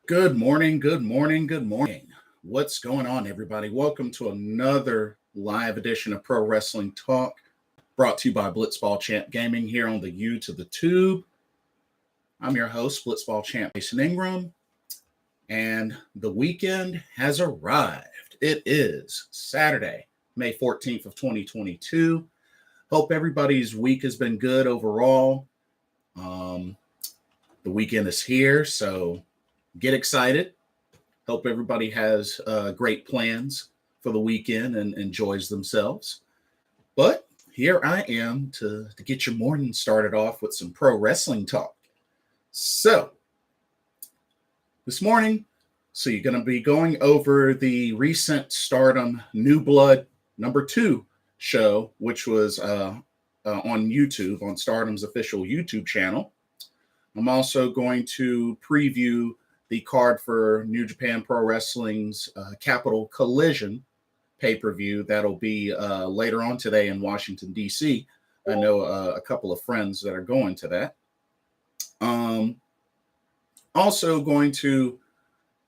Good morning, good morning, good morning. What's going on, everybody? Welcome to another live edition of Pro Wrestling Talk, brought to you by Blitzball Champ Gaming here on the U to the Tube. I'm your host, Blitzball Champ Jason Ingram, and the weekend has arrived. It is Saturday, May 14th of 2022. Hope everybody's week has been good overall. The weekend is here, so get excited. Hope everybody has great plans for the weekend and enjoys themselves. But here I am to get your morning started off with some pro wrestling talk. So, this morning, you're going to be going over the recent Stardom New Blood #2 show, which was on YouTube, on Stardom's official YouTube channel. I'm also going to preview the card for New Japan Pro Wrestling's Capital Collision pay-per-view. That'll be later on today in Washington, D.C. I know a couple of friends that are going to that. Also going to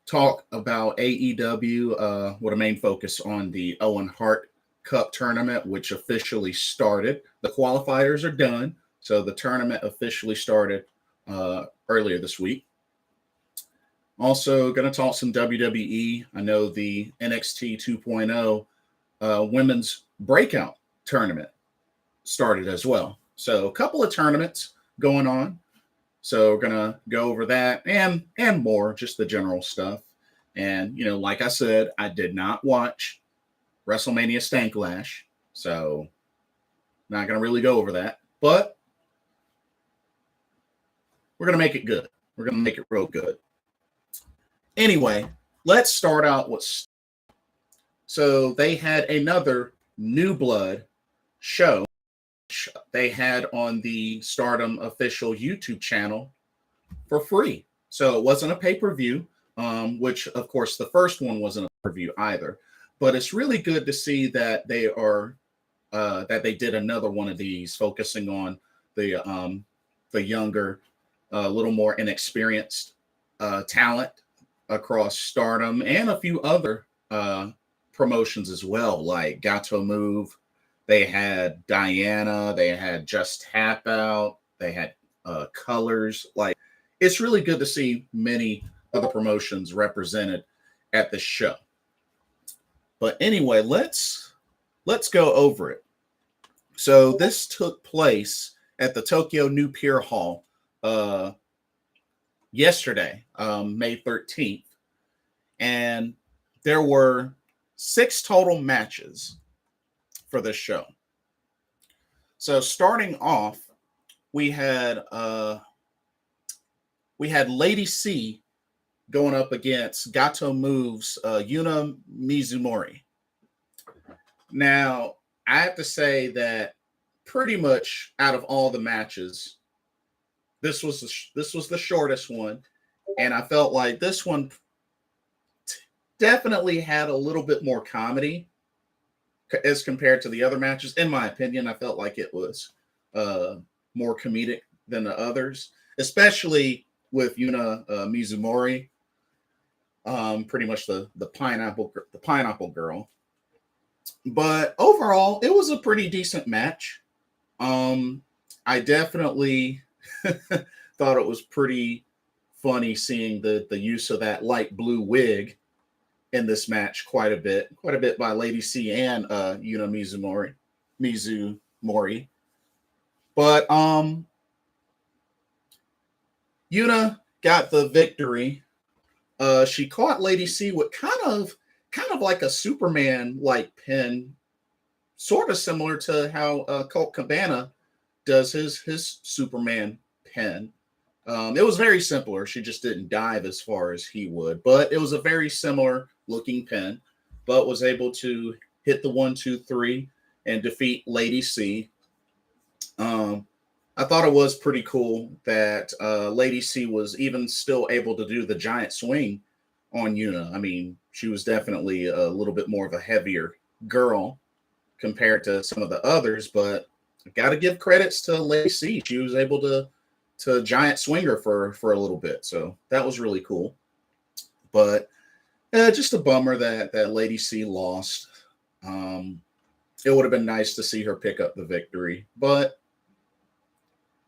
talk about AEW with a main focus on the Owen Hart Cup tournament, which officially started. The qualifiers are done, so the tournament officially started earlier this week. Also going to talk some WWE. I know the NXT 2.0 women's breakout tournament started as well. So a couple of tournaments going on. So we're going to go over that and more, just the general stuff. And, you know, like I said, I did not watch WrestleMania Stanklash. So not going to really go over that. But we're going to make it good. We're going to make it real good. Anyway, let's start out with. So they had another New Blood show they had on the Stardom official YouTube channel for free. So it wasn't a pay-per-view, which of course the first one wasn't a pay-per-view either. But it's really good to see that they are that they did another one of these, focusing on the younger, a little more inexperienced talent across Stardom and a few other promotions as well, like Gato Move. They had Diana. They had Just Tap Out. They had Colors. Like, it's really good to see many other promotions represented at the show. But anyway, let's go over it. So this took place at the Tokyo New Pier Hall yesterday, May 13th. And there were 6 total matches for this show. So starting off, we had Lady C going up against Gato Move's Yuna Mizumori. Now, I have to say that pretty much out of all the matches, this was the shortest one, and I felt like this one definitely had a little bit more comedy as compared to the other matches. In my opinion, I felt like it was more comedic than the others, especially with Yuna Mizumori, pretty much the pineapple girl. But overall, it was a pretty decent match. I definitely thought it was pretty funny seeing the use of that light blue wig in this match quite a bit by Lady C and Yuna Mizumori. But Yuna got the victory. She caught Lady C with kind of like a Superman like pin, sort of similar to how Colt Cabana does his Superman pin. It was very similar. She just didn't dive as far as he would, but it was a very similar looking pin, but was able to hit the 1, 2, 3 and defeat Lady C. I thought it was pretty cool that Lady C was even still able to do the giant swing on Yuna. I mean, she was definitely a little bit more of a heavier girl compared to some of the others, but I got to give credits to Lady C. She was able to giant swing her for a little bit, so that was really cool. But just a bummer that Lady C lost. It would have been nice to see her pick up the victory, but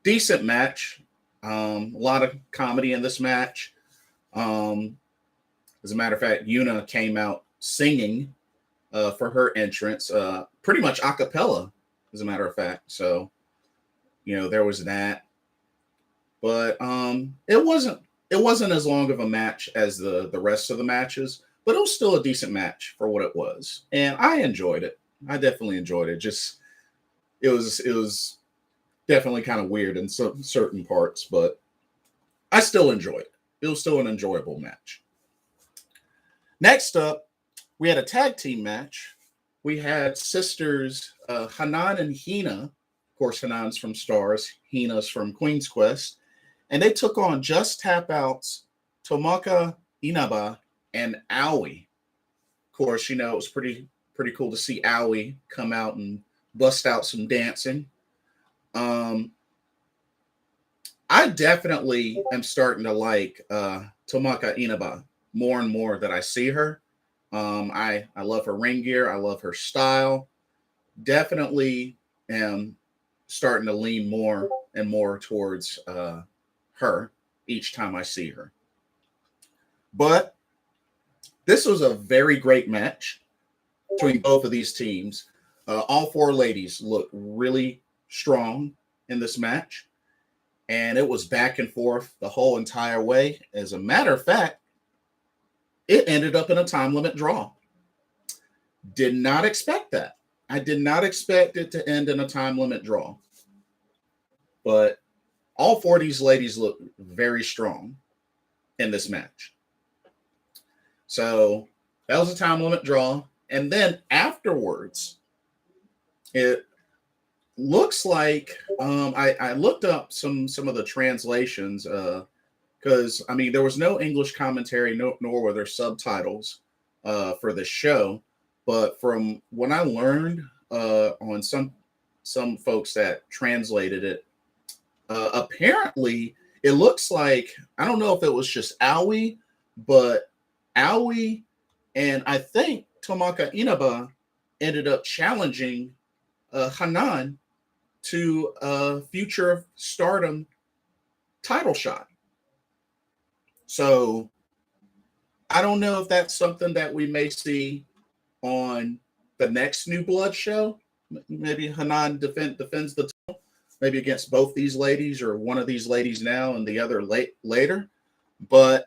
decent match. A lot of comedy in this match. As a matter of fact, Yuna came out singing for her entrance, pretty much a cappella, as a matter of fact. So, there was that. But it wasn't as long of a match as the rest of the matches, but it was still a decent match for what it was. And I enjoyed it. I definitely enjoyed it. Just it was definitely kind of weird in certain parts, but I still enjoyed it. It was still an enjoyable match. Next up, we had a tag team match. We had sisters Hanan and Hina. Of course, Hanan's from Stars, Hina's from Queen's Quest. And they took on Just Tap Out's Tomoka Inaba and Aoi. Of course, it was pretty cool to see Aoi come out and bust out some dancing. I definitely am starting to like Tomoka Inaba more and more that I see her. I love her ring gear. I love her style. Definitely am starting to lean more and more towards her each time I see her. But this was a very great match between both of these teams. All four ladies looked really strong in this match, and it was back and forth the whole entire way. As a matter of fact, it ended up in a time limit draw. Did not expect that. I did not expect it to end in a time limit draw. But all four of these ladies look very strong in this match. So that was a time limit draw. And then afterwards, it looks like I looked up some of the translations because there was no English commentary, nor were there subtitles for the show. But from what I learned on some folks that translated it, apparently it looks like, I don't know if it was just Aoi, but Aoi and I think Tomoka Inaba ended up challenging Hanan to a future Stardom title shot. So I don't know if that's something that we may see on the next New Blood show. Maybe Hanan defends the title, maybe against both these ladies or one of these ladies now and the other later. But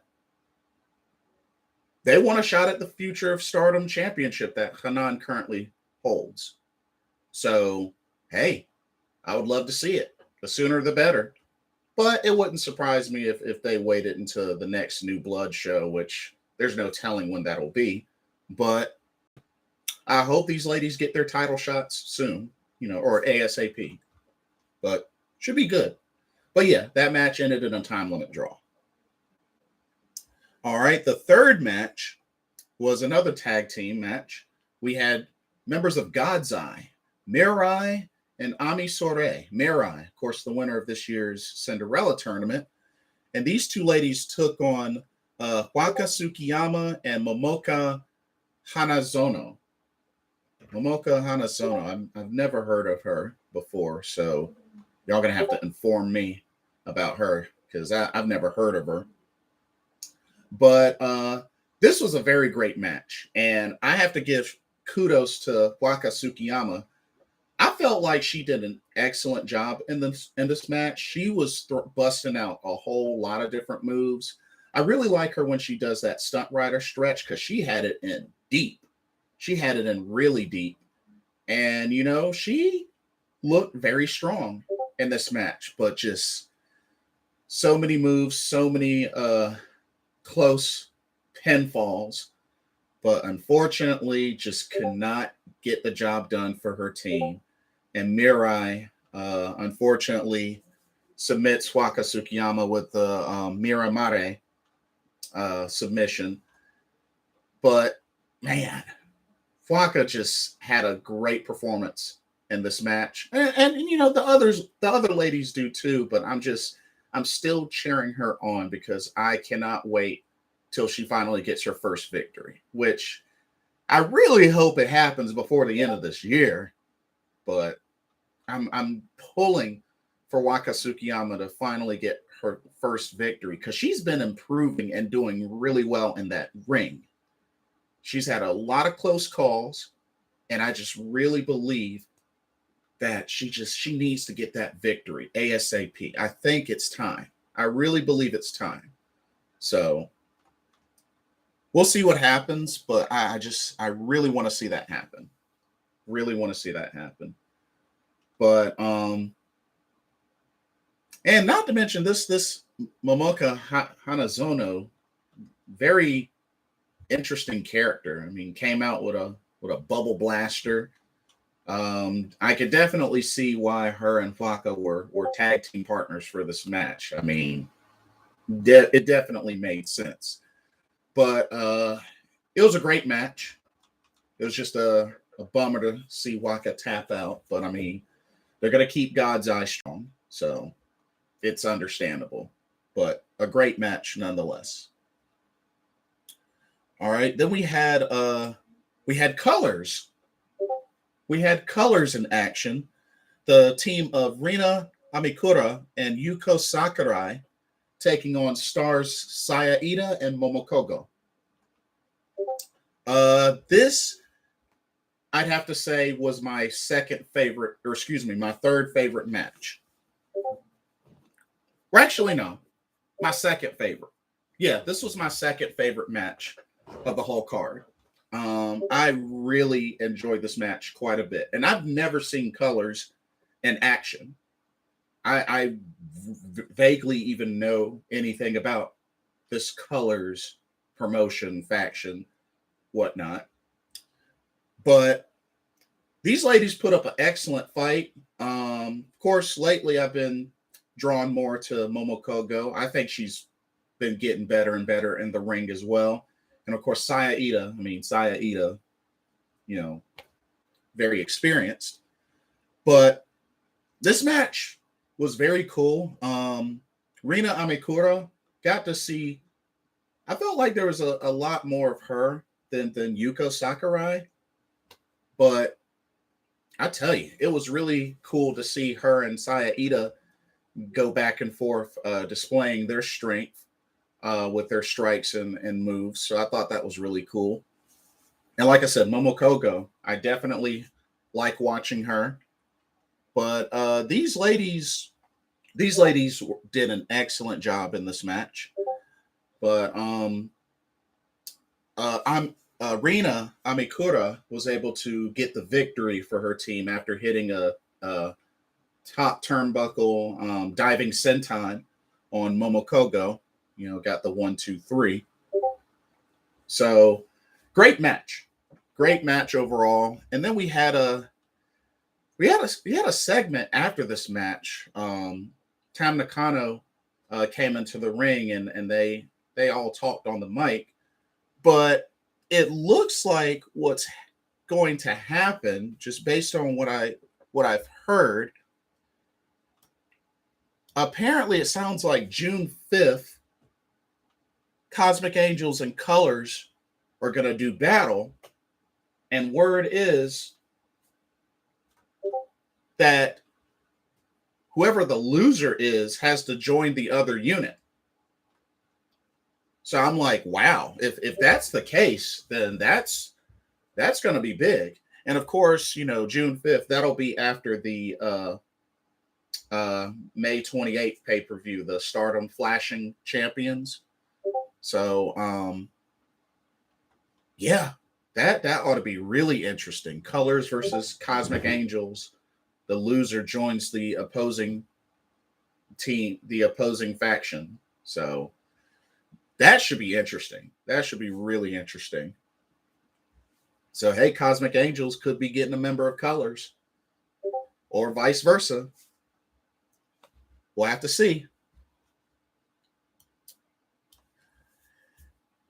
they want a shot at the future of Stardom championship that Hanan currently holds. So, hey, I would love to see it. The sooner the better. But it wouldn't surprise me if they waited until the next New Blood show, which there's no telling when that'll be. But I hope these ladies get their title shots soon, or ASAP. But should be good. But yeah, that match ended in a time limit draw. All right, the third match was another tag team match. We had members of God's Eye, Mirai and Ami Sourei. Mirai, of course, the winner of this year's Cinderella tournament. And these two ladies took on Wakasukiyama and Momoka Hanazono. Momoka Hanazono, I've never heard of her before, so y'all going to have to inform me about her because I've never heard of her. But this was a very great match, and I have to give kudos to Wakasukiyama. I felt like she did an excellent job in this match. She was busting out a whole lot of different moves. I really like her when she does that stunt rider stretch because she had it in deep. She had it in really deep. And, she looked very strong in this match, but just so many moves, so many close pinfalls, but unfortunately just could not get the job done for her team. And Mirai, unfortunately, submits Wakasukiyama with the Miramare submission. But, man, Waka just had a great performance in this match. And the other ladies do too, but I'm still cheering her on because I cannot wait till she finally gets her first victory, which I really hope it happens before the end of this year. But I'm pulling for Wakasukiyama to finally get her first victory because she's been improving and doing really well in that ring. She's had a lot of close calls, and I just really believe that she needs to get that victory ASAP. I think it's time. I really believe it's time. So we'll see what happens, but I really want to see that happen. Really want to see that happen. But and not to mention this Momoka Hanazono, very interesting character. I mean, came out with a bubble blaster. I could definitely see why her and Waka were tag team partners for this match. I mean, it definitely made sense. But it was a great match. It was just a bummer to see Waka tap out. But I mean, they're going to keep God's eye strong. So it's understandable. But a great match nonetheless. All right. Then we had colors. We had colors in action. The team of Rina Amikura and Yuko Sakurai taking on Stars Saya Ida and Momokogo. This, I'd have to say, was my my third favorite match. Or actually, no, my second favorite. Yeah, this was my second favorite match of the whole card. I really enjoyed this match quite a bit, and I've never seen colors in action. I vaguely even know anything about this colors promotion, faction, whatnot. But these ladies put up an excellent fight. Of course, lately I've been drawn more to Momokogo. I think she's been getting better and better in the ring as well. And of course, Saya Ida, very experienced. But this match was very cool. Rina Amikura got to see, I felt like there was a lot more of her than Yuko Sakurai. But I tell you, it was really cool to see her and Saya Ida go back and forth, displaying their strength with their strikes and moves. So I thought that was really cool. And like I said, Momokogo, I definitely like watching her. But these ladies did an excellent job in this match. But Rina Amikura was able to get the victory for her team after hitting a top turnbuckle diving senton on Momokogo. Got the 1, 2, 3. So great match overall. And then we had a segment after this match. Tam Nakano came into the ring and they all talked on the mic, but it looks like what's going to happen, just based on what I've heard. Apparently, it sounds like June 5th, Cosmic Angels and Colors are going to do battle. And word is that whoever the loser is has to join the other unit. So I'm like, wow, if that's the case, then that's going to be big. And of course, June 5th, that'll be after the May 28th pay-per-view, the Stardom Flashing Champions. So, yeah, that ought to be really interesting. Colors versus Cosmic Angels. The loser joins the opposing team, the opposing faction. So that should be interesting. That should be really interesting. So, hey, Cosmic Angels could be getting a member of Colors, or vice versa. We'll have to see.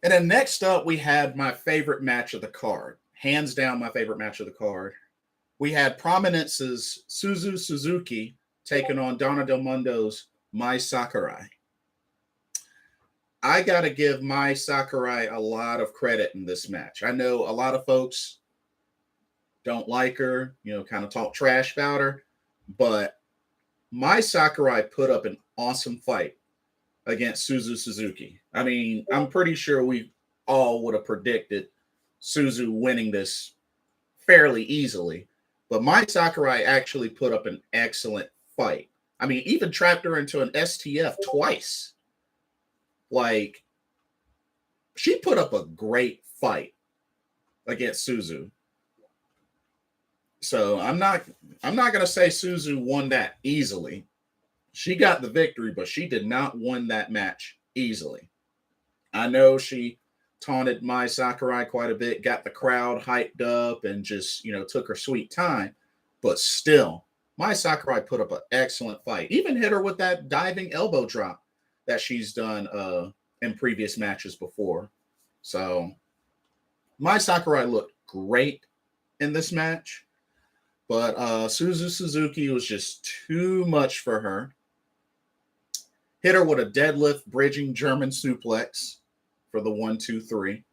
And then next up, we had my favorite match of the card. Hands down, my favorite match of the card. We had Prominence's Suzuki taking on Donna Del Mondo's Mai Sakurai. I got to give Mai Sakurai a lot of credit in this match. I know a lot of folks don't like her, kind of talk trash about her, but Mai Sakurai put up an awesome fight against Suzuki. I mean, I'm pretty sure we all would have predicted Suzu winning this fairly easily, but Mai Sakurai actually put up an excellent fight. I mean, even trapped her into an STF twice. Like, she put up a great fight against Suzu. So I'm not gonna say Suzu won that easily. She got the victory, but she did not win that match easily. I know she taunted Mai Sakurai quite a bit, got the crowd hyped up, and just took her sweet time. But still, Mai Sakurai put up an excellent fight. Even hit her with that diving elbow drop that she's done in previous matches before. So Mai Sakurai looked great in this match, but Suzuki was just too much for her. Hit her with a deadlift bridging German suplex for the 1-2-3.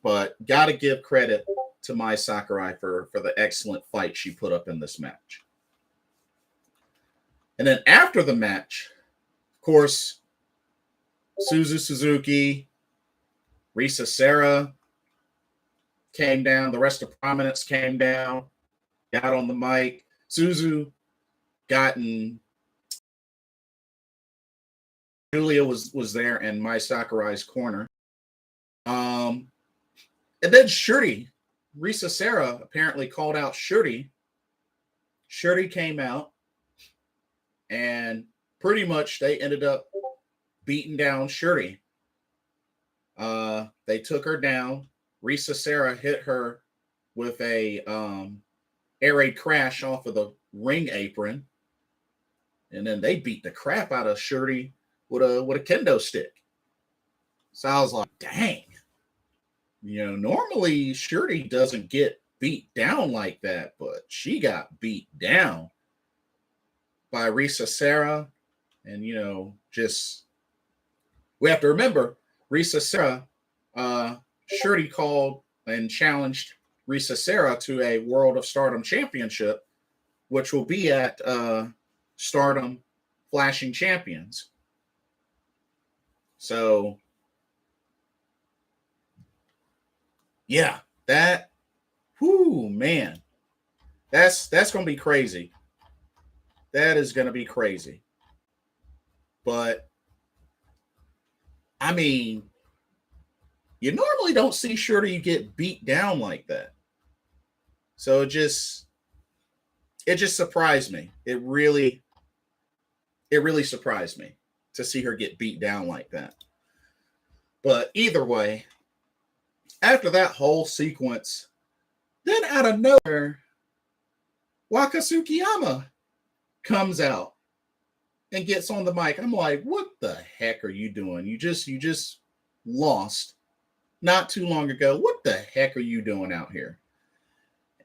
But got to give credit to Mai Sakurai for the excellent fight she put up in this match. And then after the match, of course, Suzuki, Risa Sera came down. The rest of Prominence came down, got on the mic. Suzu got in. Julia was there in Mai Sakurai's corner. And then Shuri, Risa Sera apparently called out Shuri. Shuri came out, and pretty much they ended up beating down Shuri. They took her down. Risa Sera hit her with a air raid crash off of the ring apron, and then they beat the crap out of Shuri with a kendo stick. So I was like, dang. Normally Shuri doesn't get beat down like that, but she got beat down by Risa Sera. And, just, we have to remember, Risa Sera, Shuri called and challenged Risa Sera to a World of Stardom Championship, which will be at Stardom Flashing Champions. So, yeah, that, man, that's going to be crazy. That is going to be crazy. But, I mean, you normally don't see Shuri get beat down like that. So it just surprised me. It really surprised me to see her get beat down like that. But either way, after that whole sequence, then out of nowhere, Wakasukiyama comes out and gets on the mic. I'm like, what the heck are you doing? You just lost not too long ago. What the heck are you doing out here?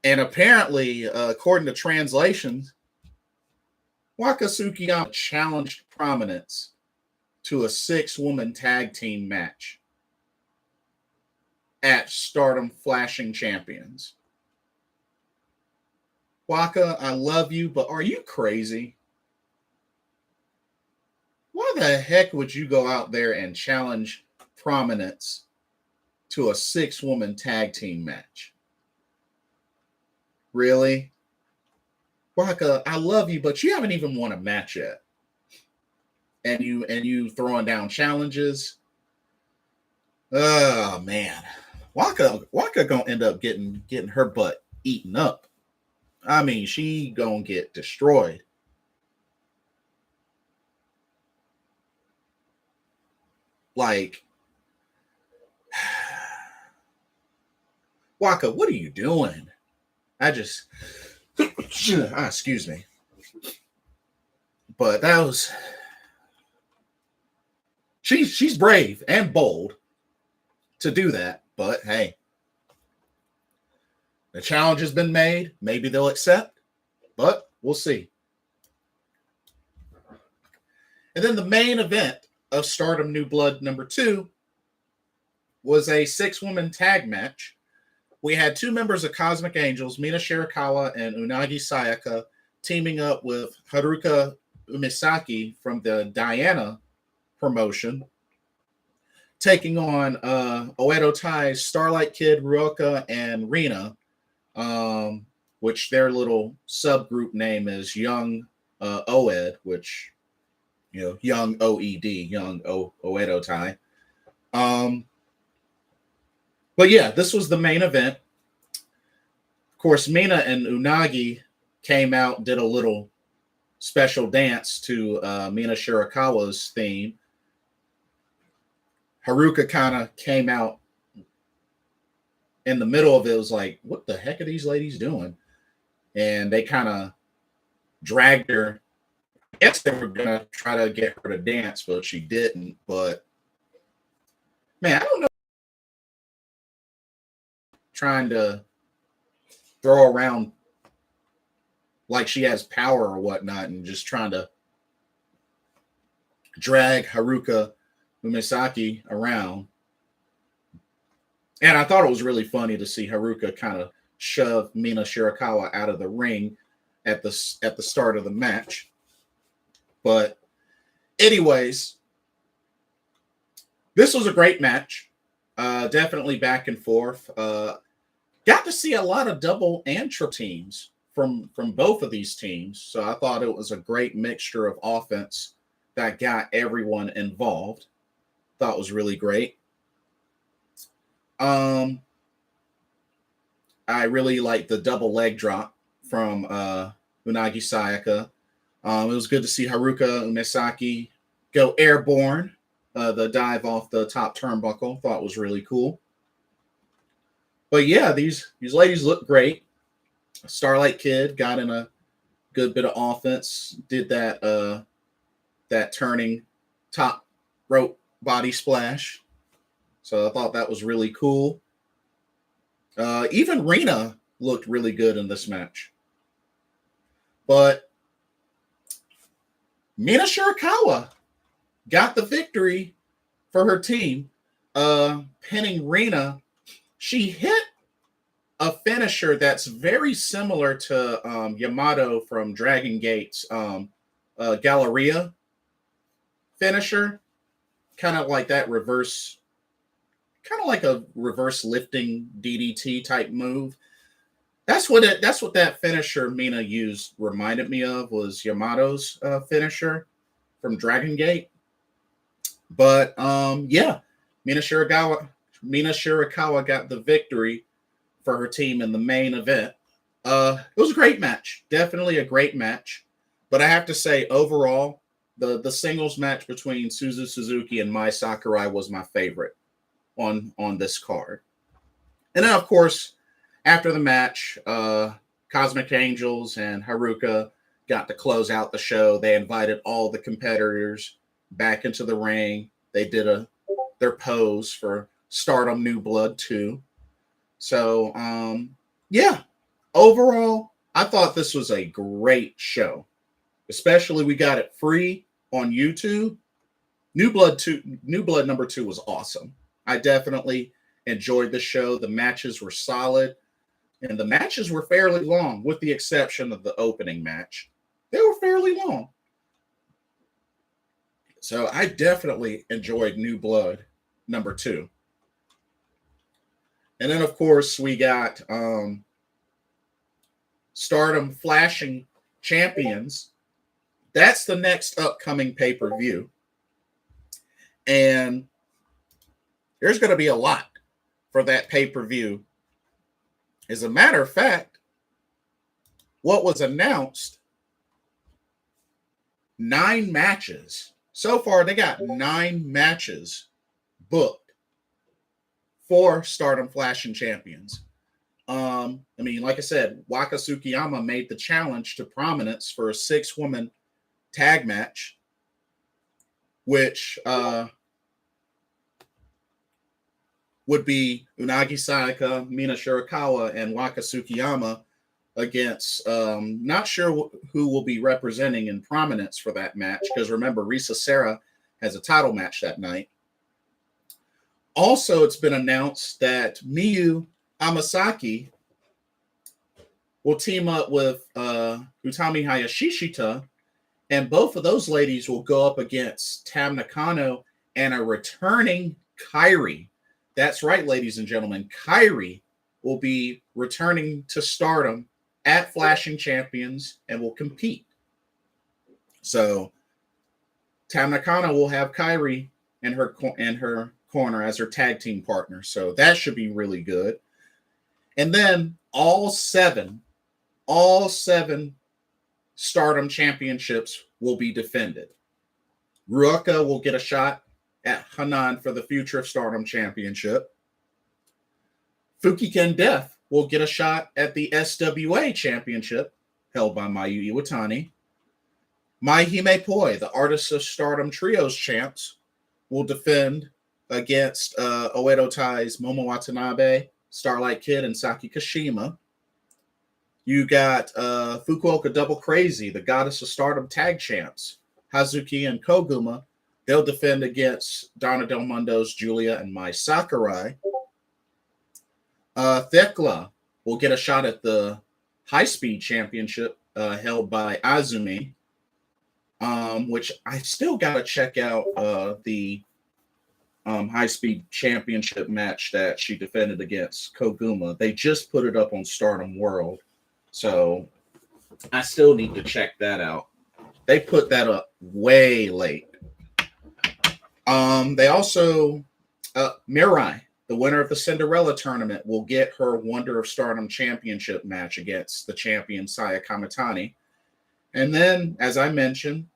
And apparently, according to translations, Wakasukiyama challenged Prominence to a 6-woman tag team match at Stardom Flashing Champions. Waka, I love you, but are you crazy? Why the heck would you go out there and challenge Prominence to a 6-woman tag team match? Really? Waka, I love you, but you haven't even won a match yet. And you throwing down challenges. Oh man. Waka gonna end up getting her butt eaten up. I mean, she gonna get destroyed. Like, Waka, what are you doing? Excuse me. But that was, she's brave and bold to do that. But hey, the challenge has been made. Maybe they'll accept, but we'll see. And then the main event of Stardom New Blood #2 was a 6-woman tag match. We had 2 members of Cosmic Angels, Mina Shirakawa and Unagi Sayaka, teaming up with Haruka Umisaki from the Diana promotion, taking on Oedo Tai's Starlight Kid, Ruoka, and Rina, which their little subgroup name is Young Oed, which, Young OED, Young Oedo Tai. But yeah, this was the main event. Of course, Mina and Unagi came out, did a little special dance to Mina Shirakawa's theme. Haruka kind of came out in the middle of it. It was like, what the heck are these ladies doing? And they kind of dragged her. I guess they were going to try to get her to dance, but she didn't. But, man, I don't know. Trying to throw around like she has power or whatnot and just trying to drag Haruka Umisaki around. And I thought it was really funny to see Haruka kind of shove Mina Shirakawa out of the ring at the start of the match. But anyways, this was a great match. Definitely back and forth. Got to see a lot of double and triple teams from both of these teams. So I thought it was a great mixture of offense that got everyone involved. Thought it was really great. I really liked the double leg drop from Unagi Sayaka. It was good to see Haruka Umisaki go airborne. The dive off the top turnbuckle. Thought was really cool. But yeah, these ladies look great. Starlight Kid got in a good bit of offense. Did that turning top rope body splash. So I thought that was really cool. Even Rina looked really good in this match. But Mina Shirakawa got the victory for her team, pinning Rina. She hit a finisher that's very similar to Yamato from Dragon Gate's Galleria finisher. Kind of like that reverse, kind of like a reverse lifting DDT type move. That's what that finisher Mina used reminded me of, was Yamato's finisher from Dragon Gate. But yeah, Mina Shirakawa got the victory for her team in the main event. It was a great match. Definitely a great match. But I have to say, overall, the singles match between Suzuki and Mai Sakurai was my favorite on this card. And then, of course, after the match, Cosmic Angels and Haruka got to close out the show. They invited all the competitors back into the ring. They did their pose for Stardom New Blood 2. So, yeah, overall, I thought this was a great show. Especially we got it free on YouTube. New Blood #2 was awesome. I definitely enjoyed the show. The matches were solid. And the matches were fairly long, with the exception of the opening match. They were fairly long. So I definitely enjoyed New Blood #2. And then, of course, we got Stardom Flashing Champions. That's the next upcoming pay-per-view. And there's going to be a lot for that pay-per-view. As a matter of fact, what was announced, 9 matches. So far, they got 9 matches booked for Stardom Flashing Champions. I mean, like I said, Wakasukiyama made the challenge to prominence for a 6-woman tag match, which would be Unagi Sayaka, Mina Shirakawa, and Wakasukiyama against, not sure who will be representing in prominence for that match, because remember, Risa Serra has a title match that night. Also, it's been announced that Miyu Amasaki will team up with Utami Hayashishita, and both of those ladies will go up against Tam Nakano and a returning Kairi. That's right, ladies and gentlemen. Kairi will be returning to Stardom at Flashing Champions and will compete. So Tam Nakano will have Kairi in her corner as her tag team partner. So that should be really good. And then all seven Stardom championships will be defended. Ruaka will get a shot at Hanan for the Future of Stardom Championship. Fukigen Death will get a shot at the SWA Championship held by Mayu Iwatani. Maihime Poi, the Artists of Stardom Trios champs, will defend against Oedo Tai's Momo Watanabe, Starlight Kid, and Saki Kashima. You got Fukuoka Double Crazy, the Goddess of Stardom tag champs, Hazuki and Koguma. They'll defend against Donna Del Mundo's Julia and Mai Sakurai. Thekla will get a shot at the High Speed Championship held by Azumi, which I still got to check out the High Speed Championship match that she defended against Koguma. They just put it up on Stardom World, so I still need to check that out. They put that up way late. They also, Mirai, the winner of the Cinderella tournament, will get her Wonder of Stardom Championship match against the champion Saya Kamitani. And then, as I mentioned,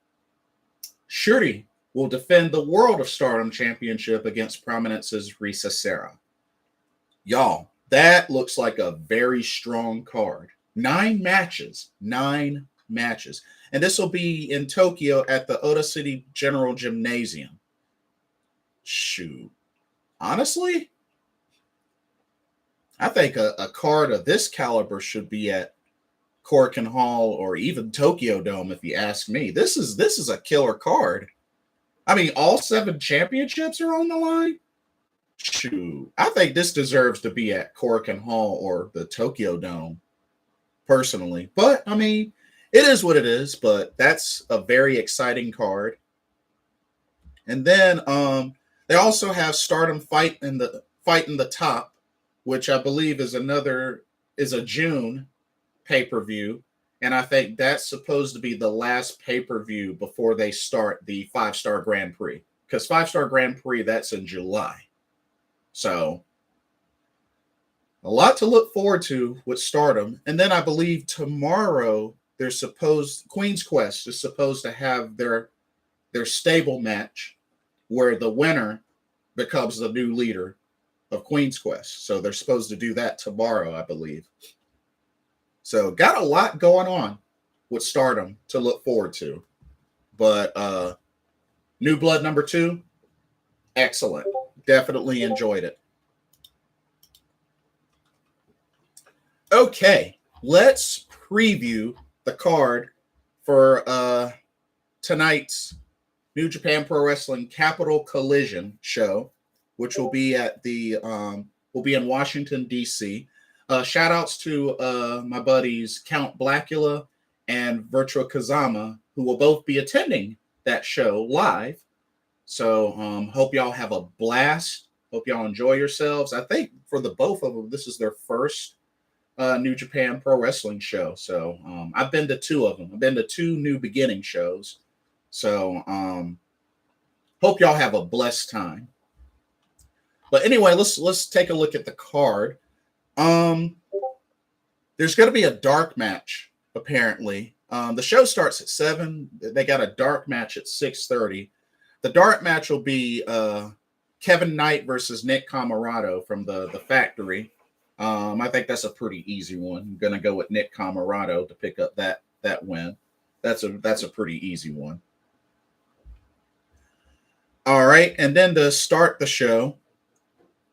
Shuri will defend the World of Stardom Championship against Prominence's Risa Serra. Y'all, that looks like a very strong card. 9 matches. And this will be in Tokyo at the Oda City General Gymnasium. Shoot. Honestly, I think a card of this caliber should be at Korakuen Hall or even Tokyo Dome, if you ask me. This is a killer card. I mean, all 7 championships are on the line. Shoot. I think this deserves to be at Korakuen Hall or the Tokyo Dome, personally. But, I mean, it is what it is, but that's a very exciting card. And then they also have Stardom Fight in the Top, which I believe is a June pay-per-view. And I think that's supposed to be the last pay-per-view before they start the 5-Star Grand Prix. Because 5-Star Grand Prix, that's in July. So, a lot to look forward to with Stardom. And then I believe tomorrow, Queen's Quest is supposed to have their stable match where the winner becomes the new leader of Queen's Quest. So they're supposed to do that tomorrow, I believe. So got a lot going on with Stardom to look forward to. But New Blood number 2, excellent. Definitely enjoyed it. Okay, let's preview the card for tonight's New Japan Pro Wrestling Capital Collision show, which will be at will be in Washington, D.C. Shout outs to my buddies Count Blackula and Virtua Kazama, who will both be attending that show live. So hope y'all have a blast. Hope y'all enjoy yourselves. I think for the both of them, this is their first New Japan Pro Wrestling show. So I've been to 2 of them. I've been to 2 New Beginning shows. So hope y'all have a blessed time. But anyway, let's take a look at the card. There's going to be a dark match, apparently. The show starts at 7. They got a dark match at 6:30. The dark match will be Kevin Knight versus Nick Camarado from the Factory. I think that's a pretty easy one. I'm going to go with Nick Camarado to pick up that win. That's a pretty easy one. All right, and then to start the show,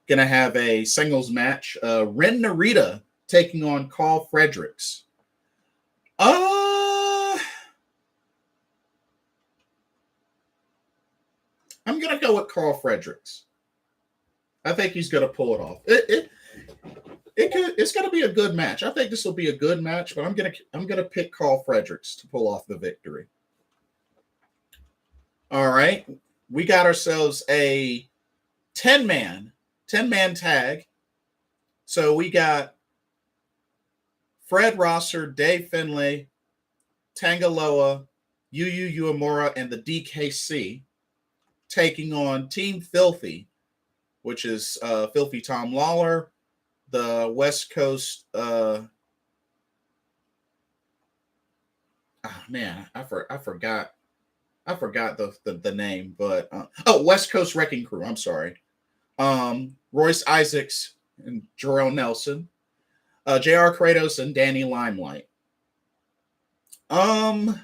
going to have a singles match. Ren Narita taking on Carl Fredericks. I'm going to go with Carl Fredericks. I think he's going to pull it off. It's going to be a good match. I think this will be a good match, but I'm going to pick Carl Fredericks to pull off the victory. All right. We got ourselves a 10-man tag. So we got Fred Rosser, Dave Finlay, Tangaloa, Yu Uemura, and the DKC taking on Team Filthy, which is Filthy Tom Lawler, the West Coast. I forgot the name, but West Coast Wrecking Crew. I'm sorry. Royce Isaacs and Jarrell Nelson, JR Kratos and Danny Limelight. I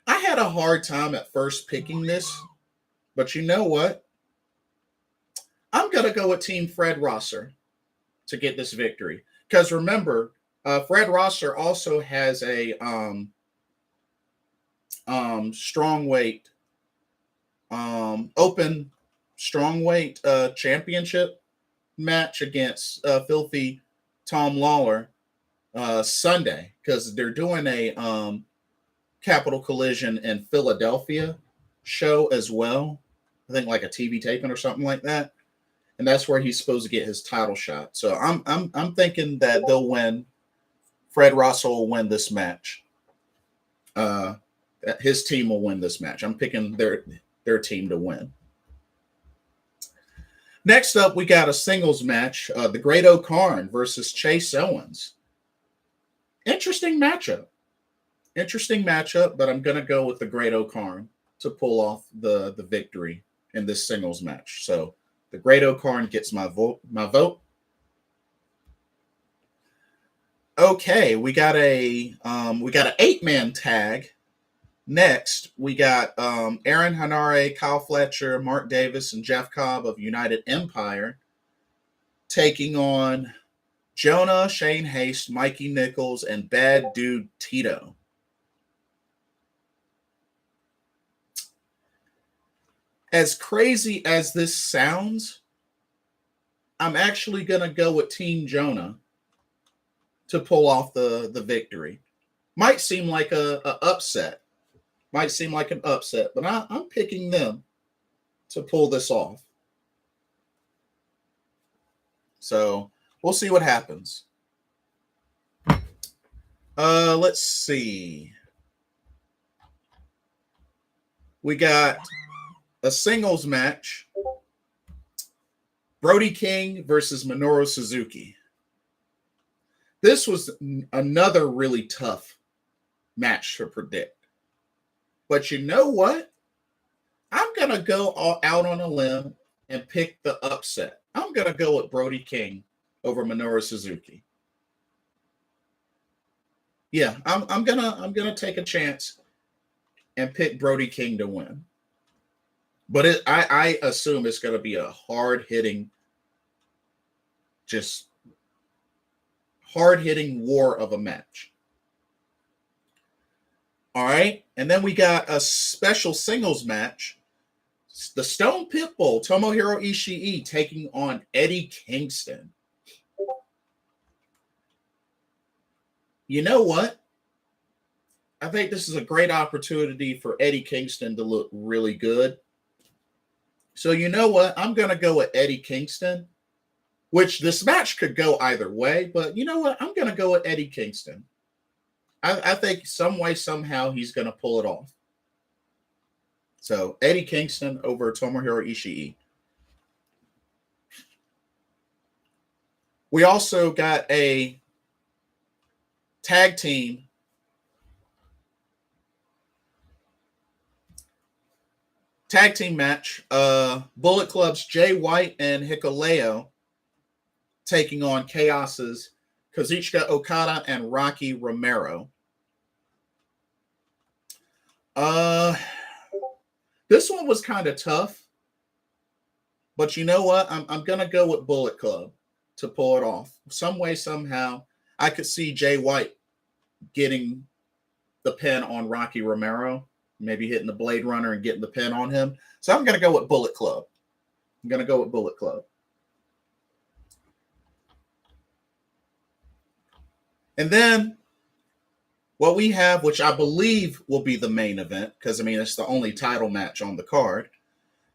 had a hard time at first picking this, but you know what? I'm gonna go with Team Fred Rosser to get this victory. Because remember, Fred Rosser also has a strong weight, open strong weight championship match against Filthy Tom Lawler Sunday, because they're doing a Capital Collision in Philadelphia show as well. I think like a TV taping or something like that. And that's where he's supposed to get his title shot. So I'm thinking that they'll win. Fred Rosser will win this match. His team will win this match. I'm picking their team to win. Next up, we got a singles match. The Great O'Karn versus Chase Owens. Interesting matchup, but I'm going to go with the Great O'Karn to pull off the victory in this singles match. So the Great O'Karn gets my vote. Okay, we got an 8-man tag. Next, we got Aaron Hanare, Kyle Fletcher, Mark Davis, and Jeff Cobb of United Empire taking on Jonah, Shane Haste, Mikey Nichols, and Bad Dude Tito. As crazy as this sounds, I'm actually going to go with Team Jonah to pull off the victory. Might seem like an upset. But I'm picking them to pull this off. So we'll see what happens. Let's see. We got a singles match. Brody King versus Minoru Suzuki. This was another really tough match to predict. But you know what? I'm going to go out on a limb and pick the upset. I'm going to go with Brody King over Minoru Suzuki. Yeah, I'm gonna take a chance and pick Brody King to win. But I assume it's going to be a hard-hitting war of a match. All right, and then we got a special singles match. The Stone Pitbull, Tomohiro Ishii, taking on Eddie Kingston. You know what? I think this is a great opportunity for Eddie Kingston to look really good. So you know what? I'm going to go with Eddie Kingston, which this match could go either way. But you know what? I'm going to go with Eddie Kingston. I think some way, somehow, he's going to pull it off. So Eddie Kingston over Tomohiro Ishii. We also got a tag team match. Bullet Club's Jay White and Hikuleo taking on Chaos's Kazuchika Okada and Rocky Romero. This one was kind of tough, but you know what? I'm going to go with Bullet Club to pull it off. Some way, somehow, I could see Jay White getting the pin on Rocky Romero. maybe hitting the Blade Runner and getting the pin on him. So I'm going to go with Bullet Club. And then what we have, which I believe will be the main event, because, I mean, it's the only title match on the card.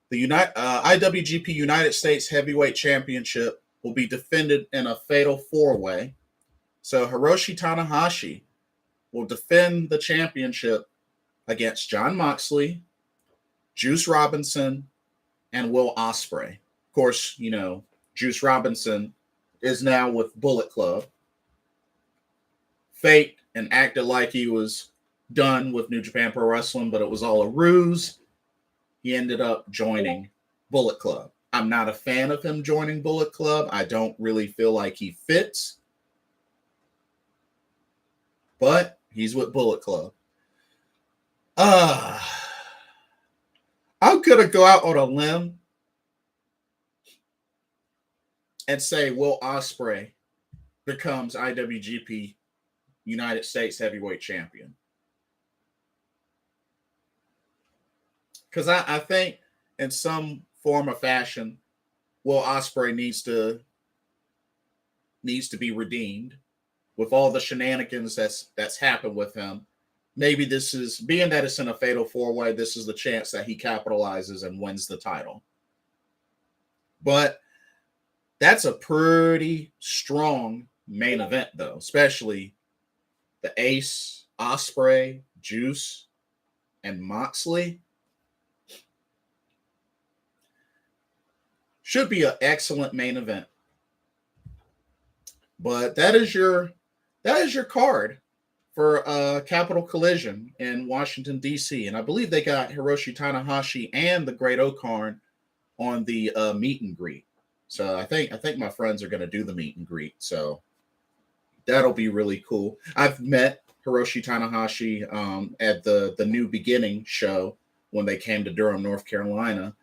The IWGP United States Heavyweight Championship will be defended in a fatal four-way. So Hiroshi Tanahashi will defend the championship against Jon Moxley, Juice Robinson, and Will Ospreay. Of course, you know, Juice Robinson is now with Bullet Club. Fate and acted like he was done with New Japan Pro Wrestling, but it was all a ruse. He ended up joining Bullet Club. I'm not a fan of him joining Bullet Club. I don't really feel like he fits. But he's with Bullet Club. I'm going to go out on a limb and say Will Ospreay becomes IWGP United States Heavyweight Champion. Because I think in some form or fashion, Will Ospreay needs to be redeemed with all the shenanigans that's happened with him. Maybe this is, being that it's in a fatal four-way, this is the chance that he capitalizes and wins the title. But that's a pretty strong main event, though, especially the Ace, Ospreay, Juice, and Moxley. Should be an excellent main event. But that is your card for Capital Collision in Washington, D.C. And I believe they got Hiroshi Tanahashi and the Great Okarn on the meet and greet. So I think my friends are going to do the meet and greet. So that'll be really cool. I've met Hiroshi Tanahashi at the New Beginning show when they came to Durham, North Carolina.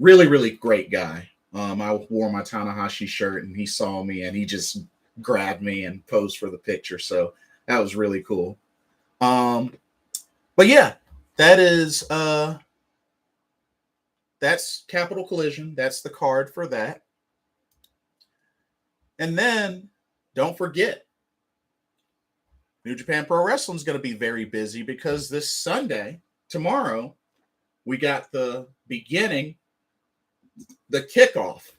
Really, really great guy. I wore my Tanahashi shirt and he saw me and he just grabbed me and posed for the picture. So that was really cool. But yeah, that's Capital Collision. That's the card for that. And then don't forget, New Japan Pro Wrestling is going to be very busy because this Sunday, tomorrow, we got the beginning, the kickoff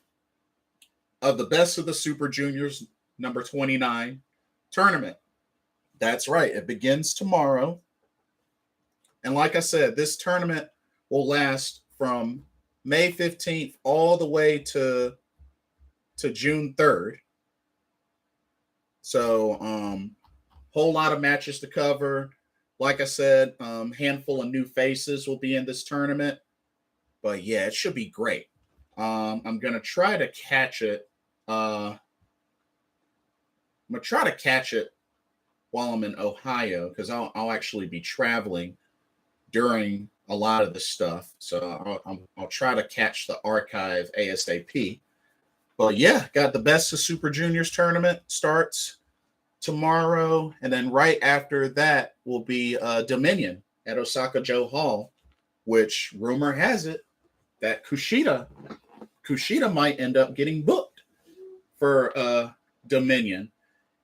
of the Best of the Super Juniors number 29 tournament. That's right. It begins tomorrow. And like I said, this tournament will last from May 15th all the way to June 3rd. So, whole lot of matches to cover. Like I said, handful of new faces will be in this tournament. But yeah, it should be great. I'm going to try to catch it. I'm going to try to catch it while I'm in Ohio because I'll actually be traveling during a lot of the stuff. So I'll try to catch the archive ASAP. But yeah, got the Best of Super Juniors tournament starts tomorrow. And then right after that will be Dominion at Osaka-jo Hall, which rumor has it that Kushida might end up getting booked for Dominion.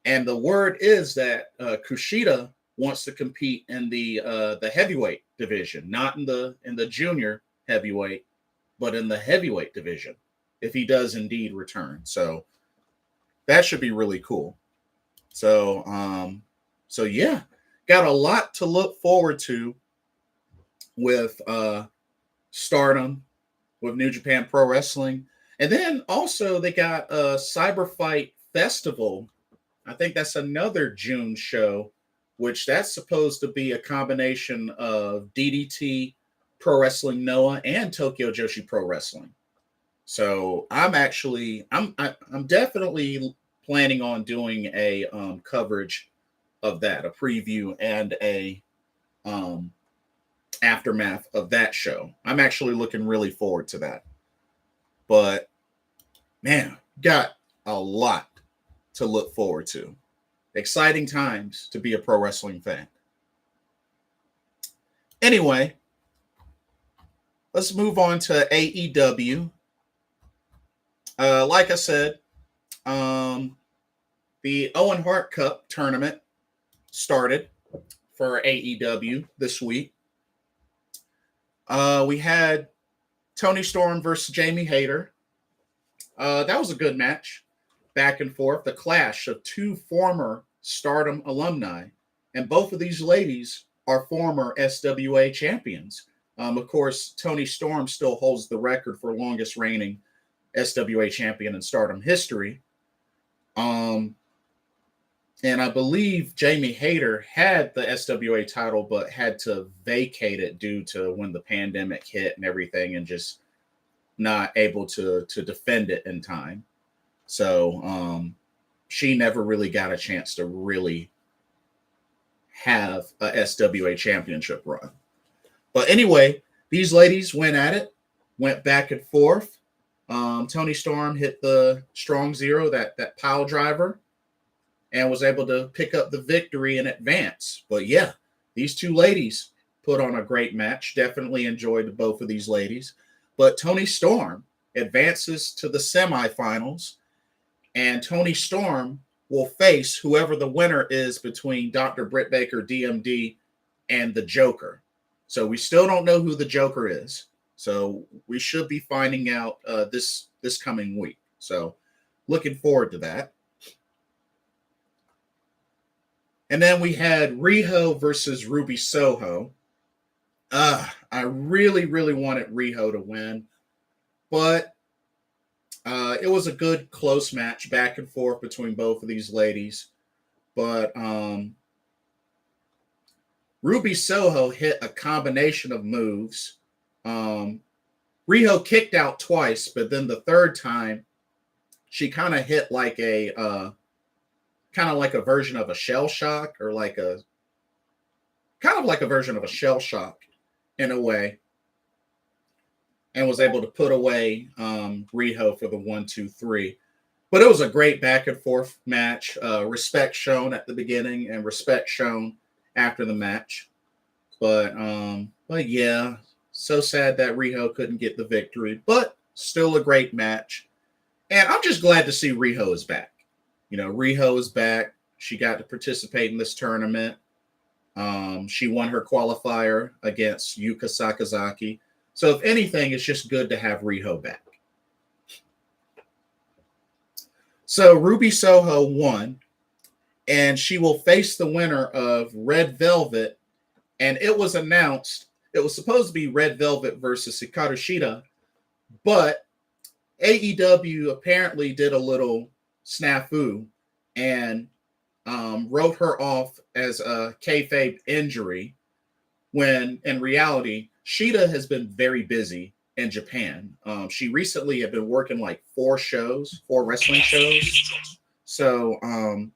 And the word is that Kushida wants to compete in the heavyweight division, not in the junior heavyweight, but in the heavyweight division, if he does indeed return. So that should be really cool. So yeah, got a lot to look forward to with Stardom, with New Japan Pro Wrestling. And then also they got a Cyber Fight Festival. I think that's another June show, which that's supposed to be a combination of DDT, Pro Wrestling Noah, and Tokyo Joshi Pro Wrestling. So I'm definitely planning on doing a coverage of that, a preview and a aftermath of that show. I'm actually looking really forward to that. But man, got a lot to look forward to. Exciting times to be a pro wrestling fan. Anyway, let's move on to AEW. Like I said, the Owen Hart Cup tournament started for AEW this week. We had Toni Storm versus Jamie Hayter. That was a good match, back and forth. The clash of two former Stardom alumni, and both of these ladies are former SWA champions. Of course, Toni Storm still holds the record for longest reigning SWA champion in Stardom history. And I believe Jamie Hayter had the SWA title, but had to vacate it due to when the pandemic hit and everything, and just not able to defend it in time. So she never really got a chance to really have a SWA championship run. But anyway, these ladies went at it, went back and forth. Toni Storm hit the strong zero, that pile driver, and was able to pick up the victory and advance. But yeah, these two ladies put on a great match. Definitely enjoyed both of these ladies. But Toni Storm advances to the semifinals, and Toni Storm will face whoever the winner is between Dr. Britt Baker, DMD, and the Joker. So we still don't know who the Joker is. So we should be finding out this coming week. So looking forward to that. And then we had Riho versus Ruby Soho. I really, really wanted Riho to win, but it was a good close match, back and forth between both of these ladies. But Ruby Soho hit a combination of moves. Riho kicked out twice, but then the third time, she kind of hit like a version of a shell shock, or like a version of a shell shock in a way, and was able to put away Riho for the 1-2-3. But it was a great back and forth match. Respect shown at the beginning and respect shown after the match. But yeah, so sad that Riho couldn't get the victory, but still a great match. And I'm just glad to see Riho is back. You know, Riho is back. She got to participate in this tournament. She won her qualifier against Yuka Sakazaki. So if anything, it's just good to have Riho back. So Ruby Soho won, and she will face the winner of Red Velvet. And it was announced it was supposed to be Red Velvet versus Hikaru Shida, but AEW apparently did a little snafu and wrote her off as a kayfabe injury, when in reality, Shida has been very busy in Japan. She recently had been working like 4 wrestling shows. So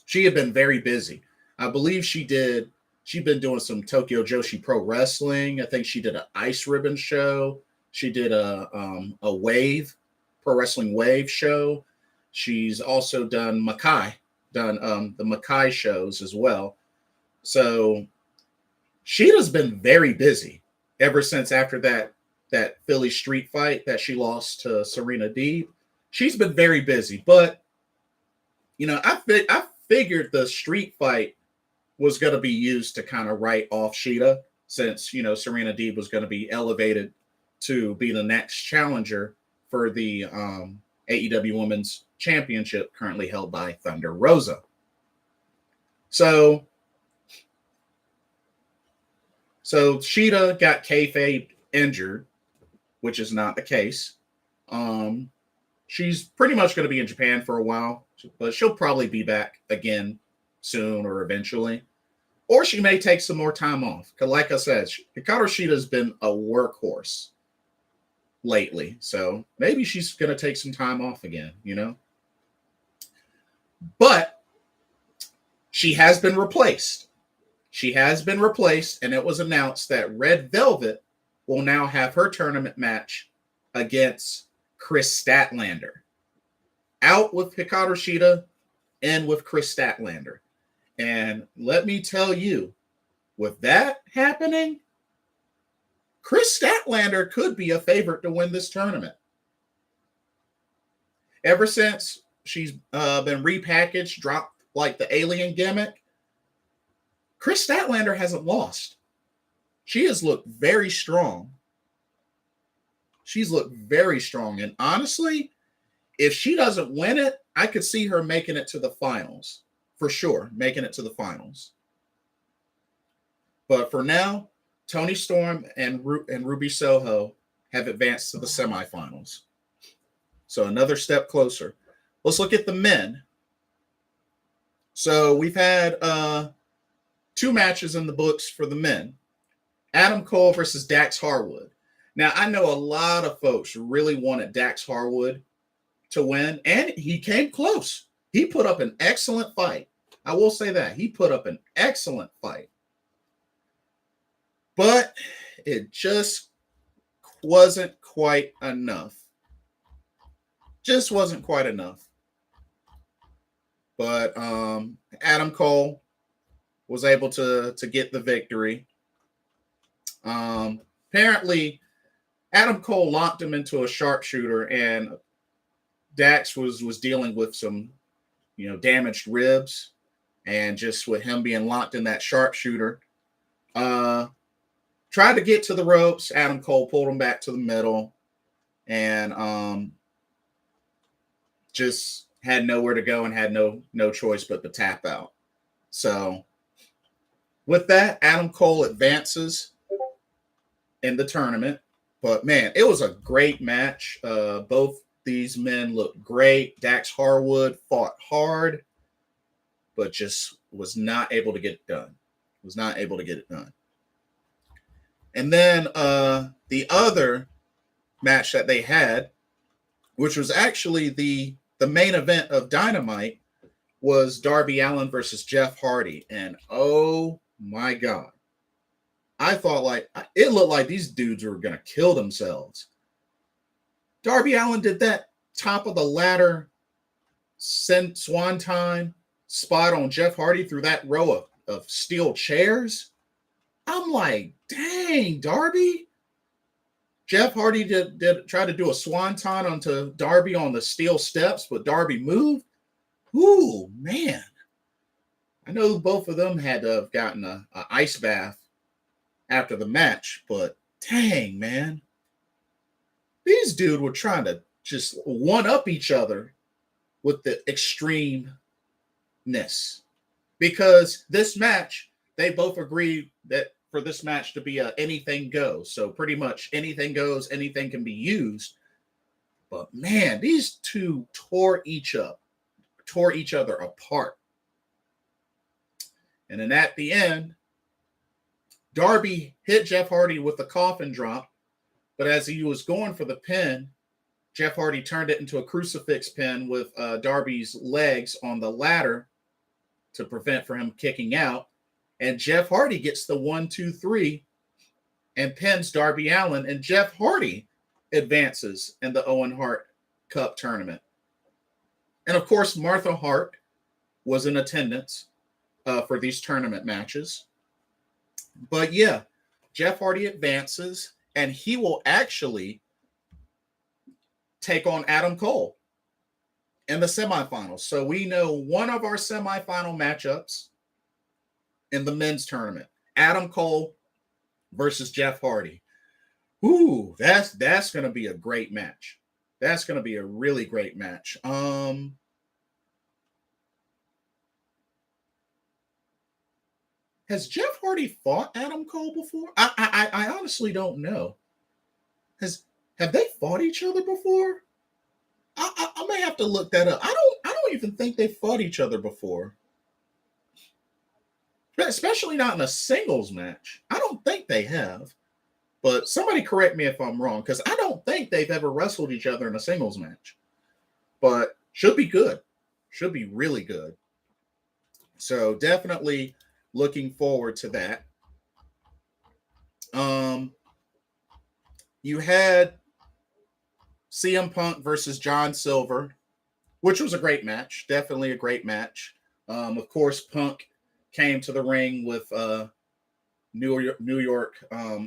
she had been very busy. I believe she'd been doing some Tokyo Joshi Pro Wrestling. I think she did an Ice Ribbon show. She did a Wave, Pro Wrestling Wave show. She's also done the Makai shows as well. So Shida's been very busy ever since after that Philly street fight that she lost to Serena Deeb. She's been very busy, but you know, I figured the street fight was going to be used to kind of write off Shida, since, you know, Serena Deeb was going to be elevated to be the next challenger for the AEW Women's Championship, currently held by Thunder Rosa. So Shida got kayfabe injured, which is not the case. She's pretty much going to be in Japan for a while, but she'll probably be back again soon or eventually. Or she may take some more time off. Because like I said, Hikaru Shida's been a workhorse lately. So maybe she's going to take some time off again, you know. But she has been replaced. And it was announced that Red Velvet will now have her tournament match against Chris Statlander. Out with Hikaru Shida, in with Chris Statlander. And let me tell you, with that happening, Chris Statlander could be a favorite to win this tournament. Ever since she's been repackaged, dropped like the alien gimmick, Chris Statlander hasn't lost. She has looked very strong. She's looked very strong. And honestly, if she doesn't win it, I could see her making it to the finals. For sure, making it to the finals. But for now, Toni Storm and Ruby Soho have advanced to the semifinals. So another step closer. Let's look at the men. So we've had 2 matches in the books for the men. Adam Cole versus Dax Harwood. Now, I know a lot of folks really wanted Dax Harwood to win, and he came close. He put up an excellent fight. I will say that. He put up an excellent fight. But it just wasn't quite enough. Just wasn't quite enough. But Adam Cole was able to get the victory. Apparently, Adam Cole locked him into a sharpshooter, and Dax was dealing with some, damaged ribs, and just with him being locked in that sharpshooter, tried to get to the ropes. Adam Cole pulled him back to the middle, and just had nowhere to go and had no choice but to tap out. So with that, Adam Cole advances in the tournament. But man, it was a great match. Both these men looked great. Dax Harwood fought hard, but just was not able to get it done. And then the other match that they had, which was actually the main event of Dynamite, was Darby Allin versus Jeff Hardy. And oh my God. I thought it looked like these dudes were going to kill themselves. Darby Allin did that top of the ladder swanton spot on Jeff Hardy through that row of steel chairs. I'm like, dang, Darby. Jeff Hardy did try to do a swanton onto Darby on the steel steps, but Darby moved. Ooh, man. I know both of them had to have gotten a ice bath after the match, but dang, man. These dudes were trying to just one-up each other with the extremeness. Because this match, they both agreed that for this match to be a anything goes. So pretty much anything goes, anything can be used. But man, these two tore each other apart. And then at the end, Darby hit Jeff Hardy with the coffin drop, but as he was going for the pin, Jeff Hardy turned it into a crucifix pin with Darby's legs on the ladder to prevent for him kicking out. And Jeff Hardy gets the 1, 2, 3 and pins Darby Allin, and Jeff Hardy advances in the Owen Hart Cup tournament. And of course, Martha Hart was in attendance for these tournament matches. But yeah, Jeff Hardy advances, and he will actually take on Adam Cole in the semifinals. So we know one of our semifinal matchups in the men's tournament, Adam Cole versus Jeff Hardy. Ooh, that's going to be a great match. That's going to be a really great match. Has Jeff Hardy fought Adam Cole before? I honestly don't know. Have they fought each other before? I may have to look that up. I don't even think they fought each other before. Especially not in a singles match. I don't think they have. But somebody correct me if I'm wrong, because I don't think they've ever wrestled each other in a singles match. But should be good. Should be really good. So definitely looking forward to that. You had CM Punk versus John Silver, which was a great match. Definitely a great match. Of course, Punk came to the ring with New York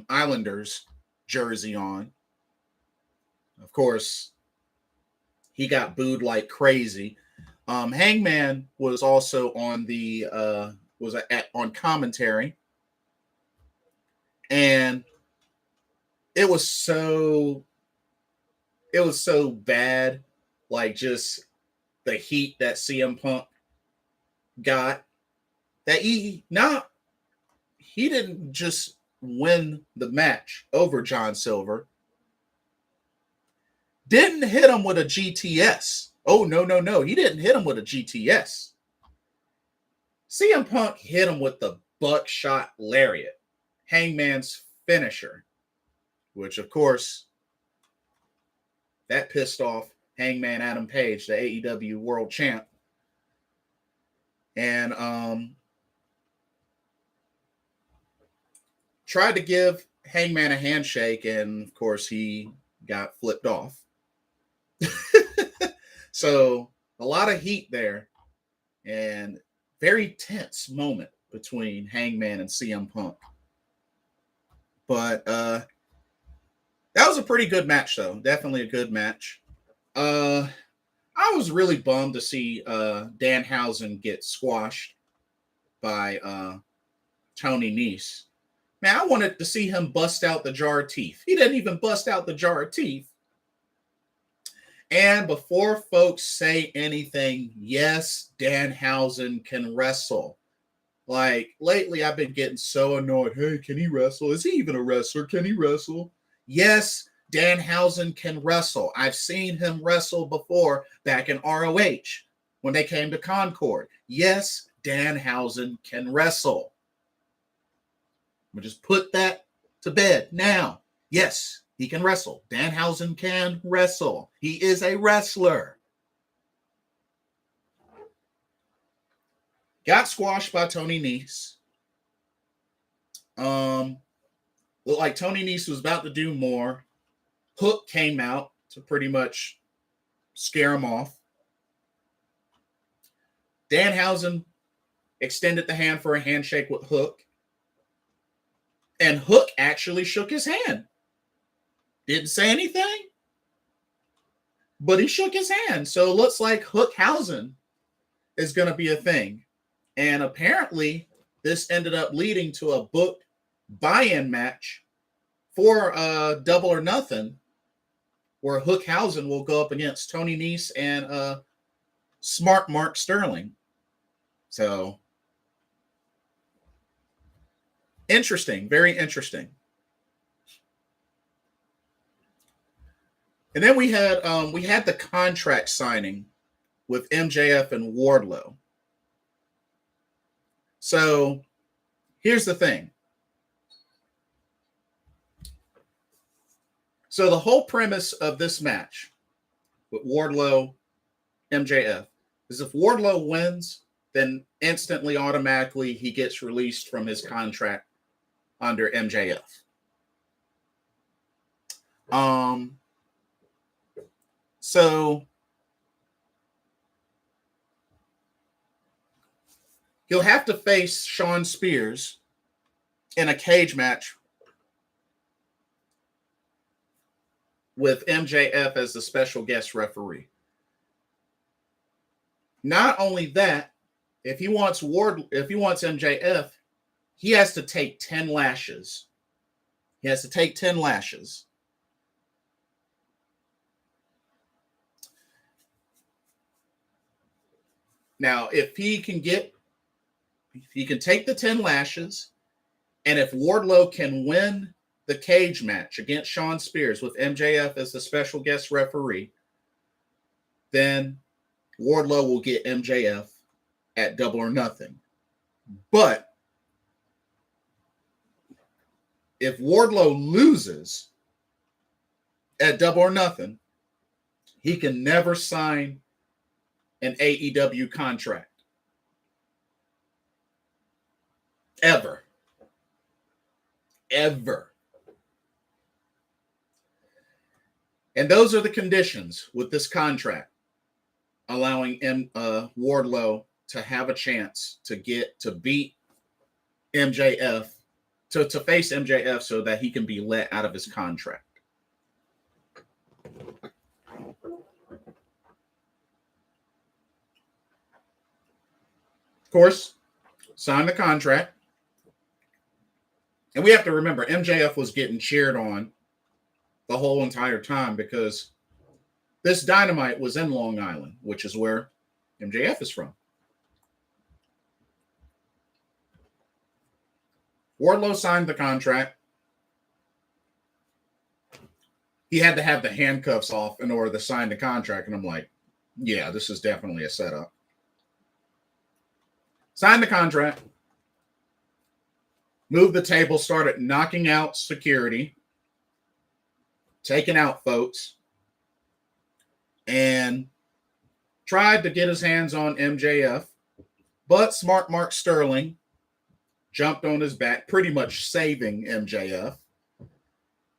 Islanders jersey on. Of course, he got booed like crazy. Hangman was also on the on commentary, and it was so bad, like just the heat that CM Punk got, that he didn't just win the match over John Silver. Didn't hit him with a GTS. Oh, no. He didn't hit him with a GTS. CM Punk hit him with the buckshot lariat, Hangman's finisher, which, of course, that pissed off Hangman Adam Page, the AEW World Champ. And tried to give Hangman a handshake, and, of course, he got flipped off. So a lot of heat there, and very tense moment between Hangman and CM Punk. But that was a pretty good match, though. Definitely a good match. I was really bummed to see Danhausen get squashed by Tony Nese. Man, I wanted to see him bust out the jar of teeth. He didn't even bust out the jar of teeth. And before folks say anything, yes, Danhausen can wrestle. Like, lately I've been getting so annoyed. Hey, can he wrestle? Is he even a wrestler? Can he wrestle? Yes, Danhausen can wrestle. I've seen him wrestle before back in ROH when they came to Concord. Yes, Danhausen can wrestle. I'm going to just put that to bed now. Yes, he can wrestle. Danhausen can wrestle. He is a wrestler. Got squashed by Tony Nese. Looked like Tony Nese was about to do more. Hook came out to pretty much scare him off. Danhausen extended the hand for a handshake with Hook. And Hook actually shook his hand. Didn't say anything, but he shook his hand. So it looks like Hookhausen is going to be a thing. And apparently, this ended up leading to a booked buy-in match for Double or Nothing, where Hookhausen will go up against Tony Nese and Smart Mark Sterling. So, interesting. Very interesting. And then we had the contract signing with MJF and Wardlow. So here's the thing. So the whole premise of this match with Wardlow, MJF, is if Wardlow wins, then instantly, automatically, he gets released from his contract under MJF. So he'll have to face Shawn Spears in a cage match with MJF as the special guest referee. Not only that, if he wants MJF, he has to take 10 lashes. He has to take 10 lashes. Now, if he can take the 10 lashes, and if Wardlow can win the cage match against Shawn Spears with MJF as the special guest referee, then Wardlow will get MJF at Double or Nothing. But if Wardlow loses at Double or Nothing, he can never sign an AEW contract. Ever. And those are the conditions with this contract, allowing Wardlow to have a chance to beat MJF to face MJF so that he can be let out of his contract. Of course, signed the contract. And we have to remember, MJF was getting cheered on the whole entire time because this Dynamite was in Long Island, which is where MJF is from. Wardlow signed the contract. He had to have the handcuffs off in order to sign the contract. And I'm like, yeah, this is definitely a setup. Signed the contract. Moved the table, started knocking out security, taking out folks, and tried to get his hands on MJF. But Smart Mark Sterling jumped on his back, pretty much saving MJF.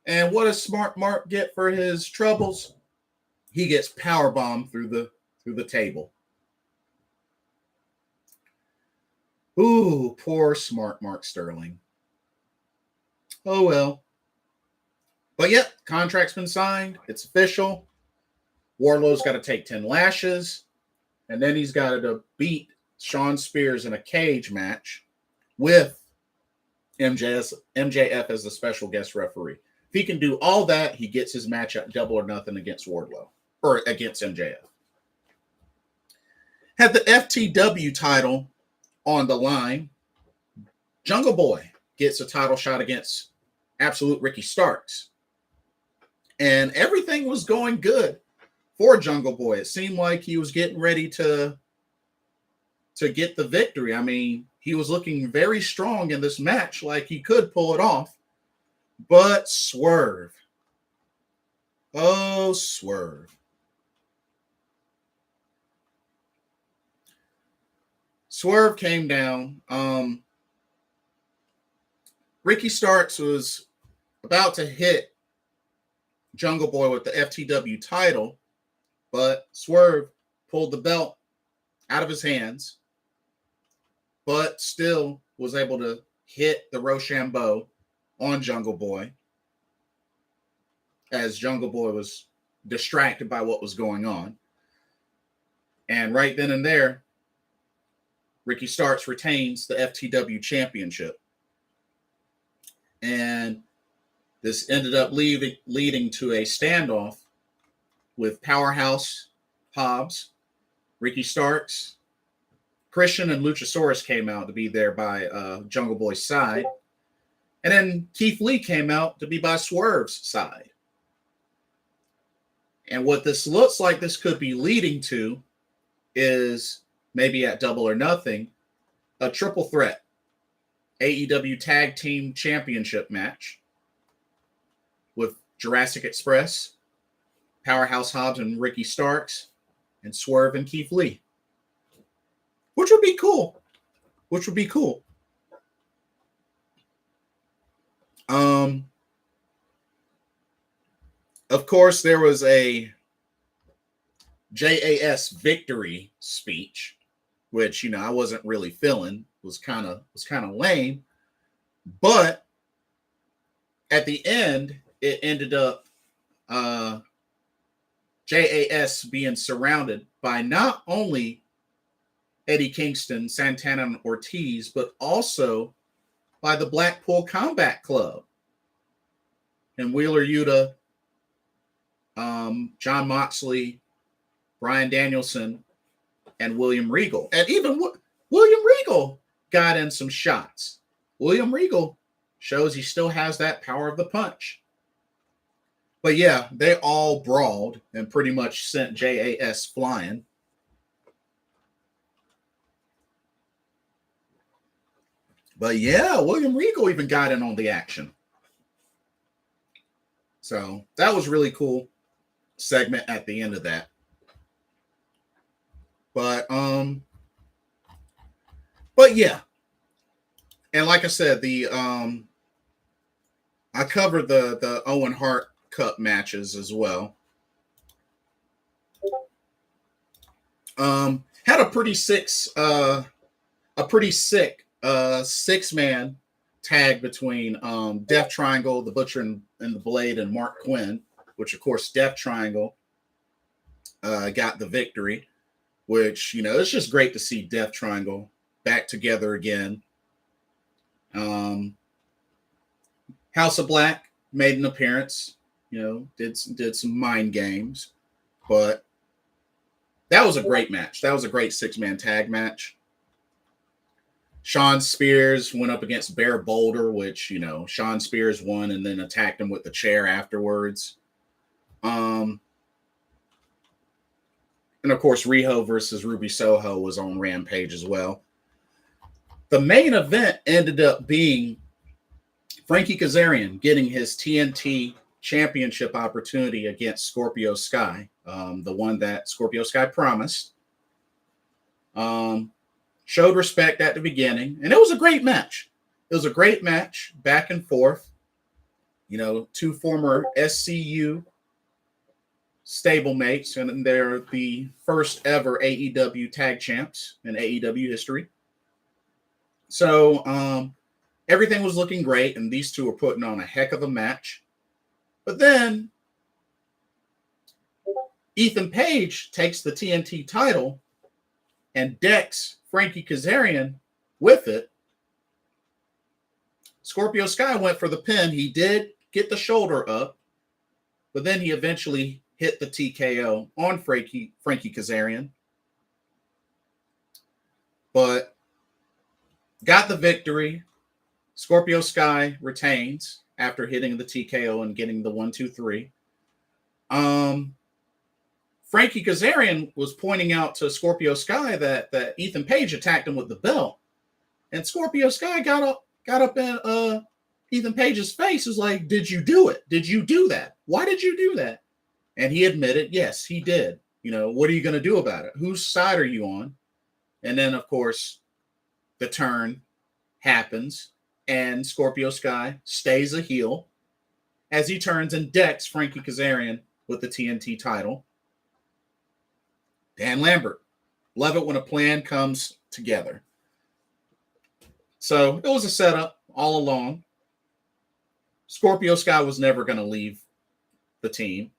And what does Smart Mark get for his troubles? He gets powerbombed through the table. Ooh, poor Smart Mark Sterling. Oh, well. But yep, contract's been signed. It's official. Wardlow's got to take 10 lashes. And then he's got to beat Shawn Spears in a cage match with MJF as the special guest referee. If he can do all that, he gets his match at Double or Nothing against Wardlow. Or against MJF. Had the FTW title on the line. Jungle Boy gets a title shot against Absolute Ricky Starks. And everything was going good for Jungle Boy. It seemed like he was getting ready to get the victory. I mean, he was looking very strong in this match, like he could pull it off. But Swerve. Oh, Swerve. Swerve came down. Ricky Starks was about to hit Jungle Boy with the FTW title, but Swerve pulled the belt out of his hands, but still was able to hit the Rochambeau on Jungle Boy as Jungle Boy was distracted by what was going on. And right then and there, Ricky Starks retains the FTW championship. And this ended up leading to a standoff with Powerhouse Hobbs, Ricky Starks, Christian, and Luchasaurus came out to be there by Jungle Boy's side. And then Keith Lee came out to be by Swerve's side. And what this looks like this could be leading to is maybe at Double or Nothing, a triple threat AEW Tag Team Championship match with Jurassic Express, Powerhouse Hobbs and Ricky Starks, and Swerve and Keith Lee. Which would be cool. Of course, there was a JAS victory speech, which, I wasn't really feeling. Was kind of lame. But at the end, it ended up JAS being surrounded by not only Eddie Kingston, Santana, and Ortiz, but also by the Blackpool Combat Club. And Wheeler Yuta, John Moxley, Bryan Danielson, and William Regal. And even William Regal got in some shots. William Regal shows he still has that power of the punch. But yeah, they all brawled and pretty much sent JAS flying. But yeah, William Regal even got in on the action. So that was really cool segment at the end of that. But yeah. And like I said, I covered the Owen Hart Cup matches as well. Had a pretty sick 6-man tag between Death Triangle, the Butcher and the Blade, and Mark Quinn, which of course Death Triangle got the victory, which, you know, it's just great to see Death Triangle back together again. House of Black made an appearance, you know, did some mind games, but that was a great match. That was a great 6-man tag match. Sean Spears went up against Bear Boulder, which, you know, Sean Spears won and then attacked him with the chair afterwards. And of course, Riho versus Ruby Soho was on Rampage as well. The main event ended up being Frankie Kazarian getting his TNT championship opportunity against Scorpio Sky, the one that Scorpio Sky promised. Showed respect at the beginning, and it was a great match. It was a great match, back and forth. You know, two former SCU stablemates, and they're the first ever AEW tag champs in AEW history. So everything was looking great, and these two were putting on a heck of a match. But then Ethan Page takes the TNT title and decks Frankie Kazarian with it. Scorpio Sky went for the pin. He did get the shoulder up, but then he eventually hit the TKO on Frankie Kazarian. But got the victory. Scorpio Sky retains after hitting the TKO and getting the 1-2-3. Frankie Kazarian was pointing out to Scorpio Sky that Ethan Page attacked him with the belt, and Scorpio Sky got up in Ethan Page's face. Was like, "Did you do it? Did you do that? Why did you do that?" And he admitted, yes, he did. You know, what are you going to do about it? Whose side are you on? And then, of course, the turn happens, and Scorpio Sky stays a heel as he turns and decks Frankie Kazarian with the TNT title. Dan Lambert. Love it when a plan comes together. So it was a setup all along. Scorpio Sky was never going to leave the team.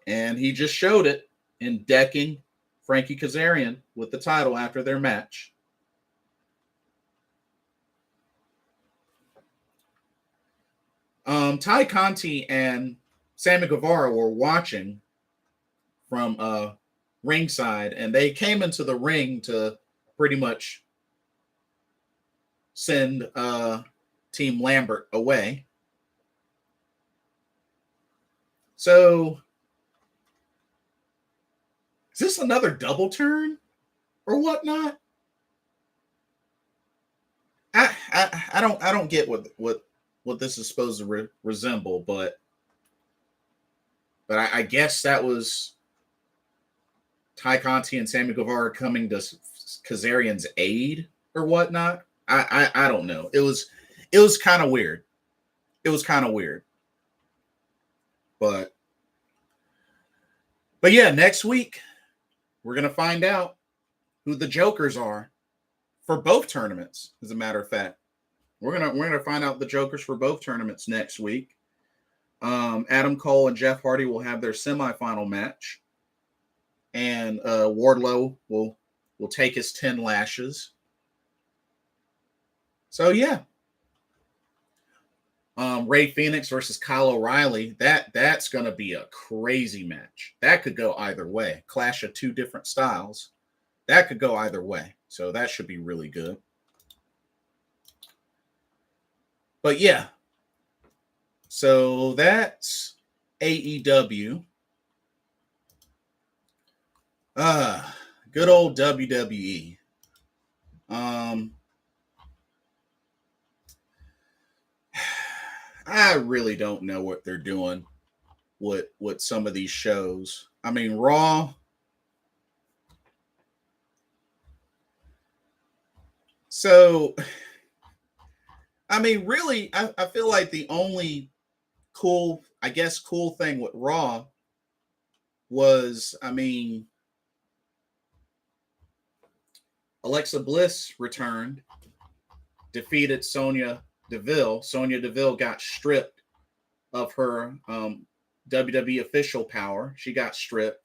And he just showed it in decking Frankie Kazarian with the title after their match. Ty Conti and Sammy Guevara were watching from ringside, and they came into the ring to pretty much send Team Lambert away. So, is this another double turn or whatnot? I don't get what this is supposed to resemble, but I guess that was Ty Conti and Sammy Guevara coming to Kazarian's aid or whatnot. I don't know. It was kind of weird. It was kind of weird. But yeah, next week we're gonna find out who the Jokers are for both tournaments. As a matter of fact, we're gonna find out the Jokers for both tournaments next week. Adam Cole and Jeff Hardy will have their semifinal match, and Wardlow will take his 10 lashes. So yeah, Ray Phoenix versus Kyle O'Reilly. That's gonna be a crazy match. That could go either way. Clash of two different styles. That could go either way. So that should be really good. But yeah. So that's AEW. Good old WWE. I really don't know what they're doing with some of these shows. I mean, Raw. So, I mean, really, I feel like the only cool thing with Raw was, I mean, Alexa Bliss returned defeated Sonya Deville. Sonya Deville got stripped of her WWE official power. She got stripped.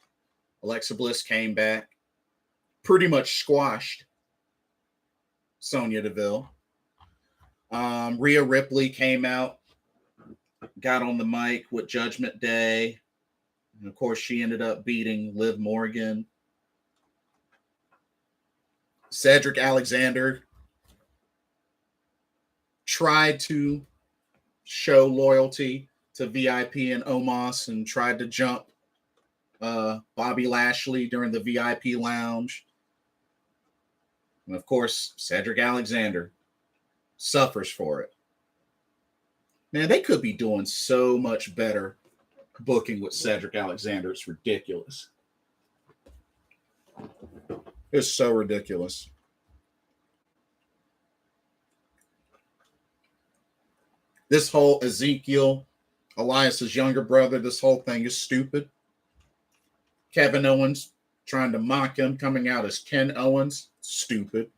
Alexa Bliss came back, pretty much squashed Sonya Deville. Rhea Ripley came out, got on the mic with Judgment Day. And of course, she ended up beating Liv Morgan. Cedric Alexander tried to show loyalty to VIP and Omos and tried to jump Bobby Lashley during the VIP lounge. And of course, Cedric Alexander suffers for it. Man, they could be doing so much better booking with Cedric Alexander. It's ridiculous. It's so ridiculous. This whole Ezekiel, Elias's younger brother, this whole thing is stupid. Kevin Owens trying to mock him, coming out as Ken Owens, stupid.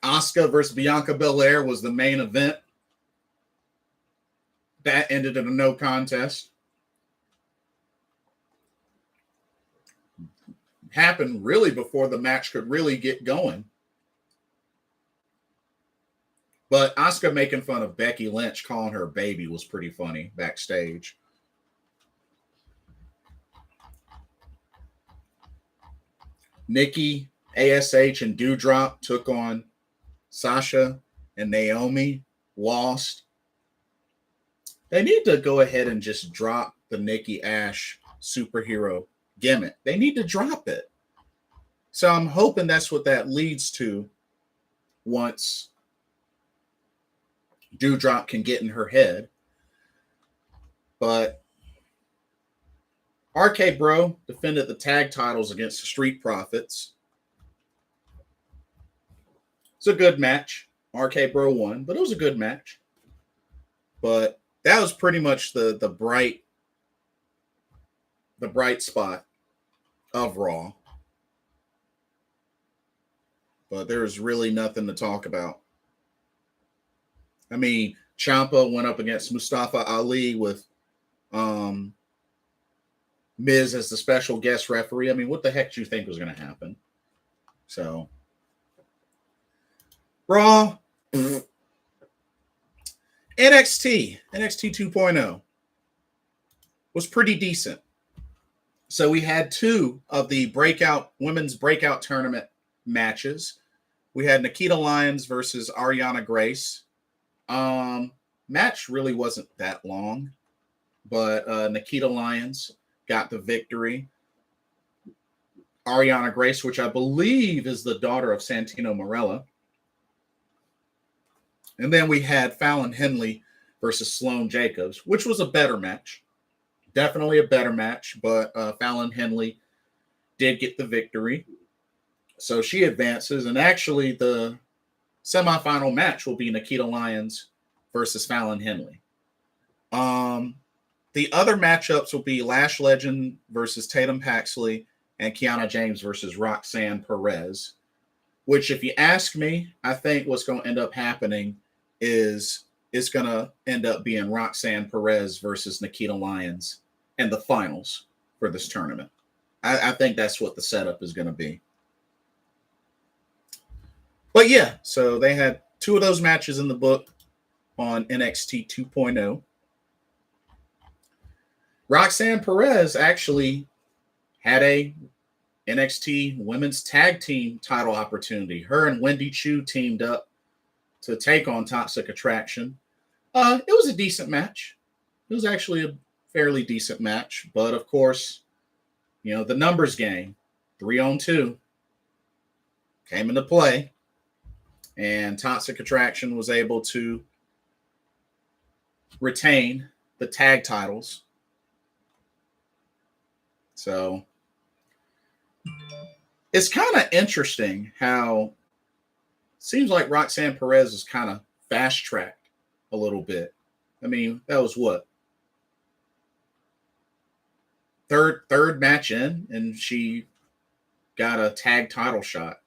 Asuka versus Bianca Belair was the main event. That ended in a no contest. Happened really before the match could really get going. But Asuka making fun of Becky Lynch, calling her a baby, was pretty funny backstage. Nikki, ASH, and Doudrop took on Sasha and Naomi, lost. They need to go ahead and just drop the Nikki Ash superhero gimmick. They need to drop it. So I'm hoping that's what that leads to once Doudrop can get in her head. But RK Bro defended the tag titles against the Street Profits. It's a good match. RK Bro won, but it was a good match. But that was pretty much the bright spot of Raw. But there's really nothing to talk about. I mean, Ciampa went up against Mustafa Ali with Miz as the special guest referee. I mean, what the heck do you think was going to happen? So, Raw, NXT 2.0 was pretty decent. So we had two of the women's breakout tournament matches. We had Nikita Lyons versus Ariana Grace. Match really wasn't that long, but Nikita Lyons got the victory. Ariana Grace, which I believe is the daughter of Santino Marella. And then we had Fallon Henley versus Sloane Jacobs, which was a better match. Definitely a better match, but Fallon Henley did get the victory. So she advances, and actually the semifinal match will be Nikita Lyons versus Fallon Henley. The other matchups will be Lash Legend versus Tatum Paxley and Kiana James versus Roxanne Perez, which, if you ask me, I think what's going to end up happening is it's going to end up being Roxanne Perez versus Nikita Lyons in the finals for this tournament. I think that's what the setup is going to be. But yeah, so they had two of those matches in the book on NXT 2.0. Roxanne Perez actually had a NXT Women's Tag Team title opportunity. Her and Wendy Chu teamed up to take on Toxic Attraction. It was a decent match. It was actually a fairly decent match. But of course, the numbers game, 3-on-2, came into play. And Toxic Attraction was able to retain the tag titles. So it's kind of interesting how it seems like Roxanne Perez is kind of fast-tracked a little bit. I mean, that was what? third match in, and she got a tag title shot.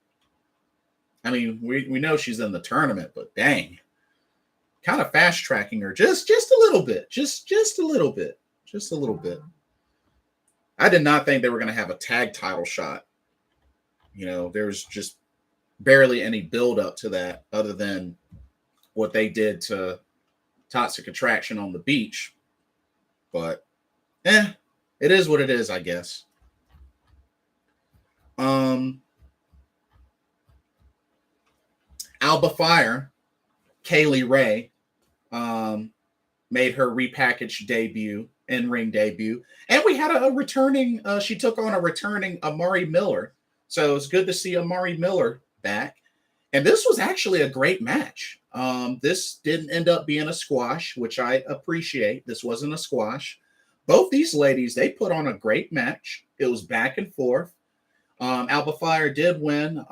I mean, we know she's in the tournament, but dang, kind of fast tracking her just a little bit, just a little bit, just a little bit. I did not think they were going to have a tag title shot. You know, there's just barely any build up to that other than what they did to Toxic Attraction on the beach. But, it is what it is, I guess. Alba Fire, Kaylee Ray, made her repackaged debut, in-ring debut. And we had a returning, she took on a returning Amari Miller. So it's good to see Amari Miller back. And this was actually a great match. This didn't end up being a squash, which I appreciate. This wasn't a squash. Both these ladies, they put on a great match. It was back and forth. Alba Fire did win,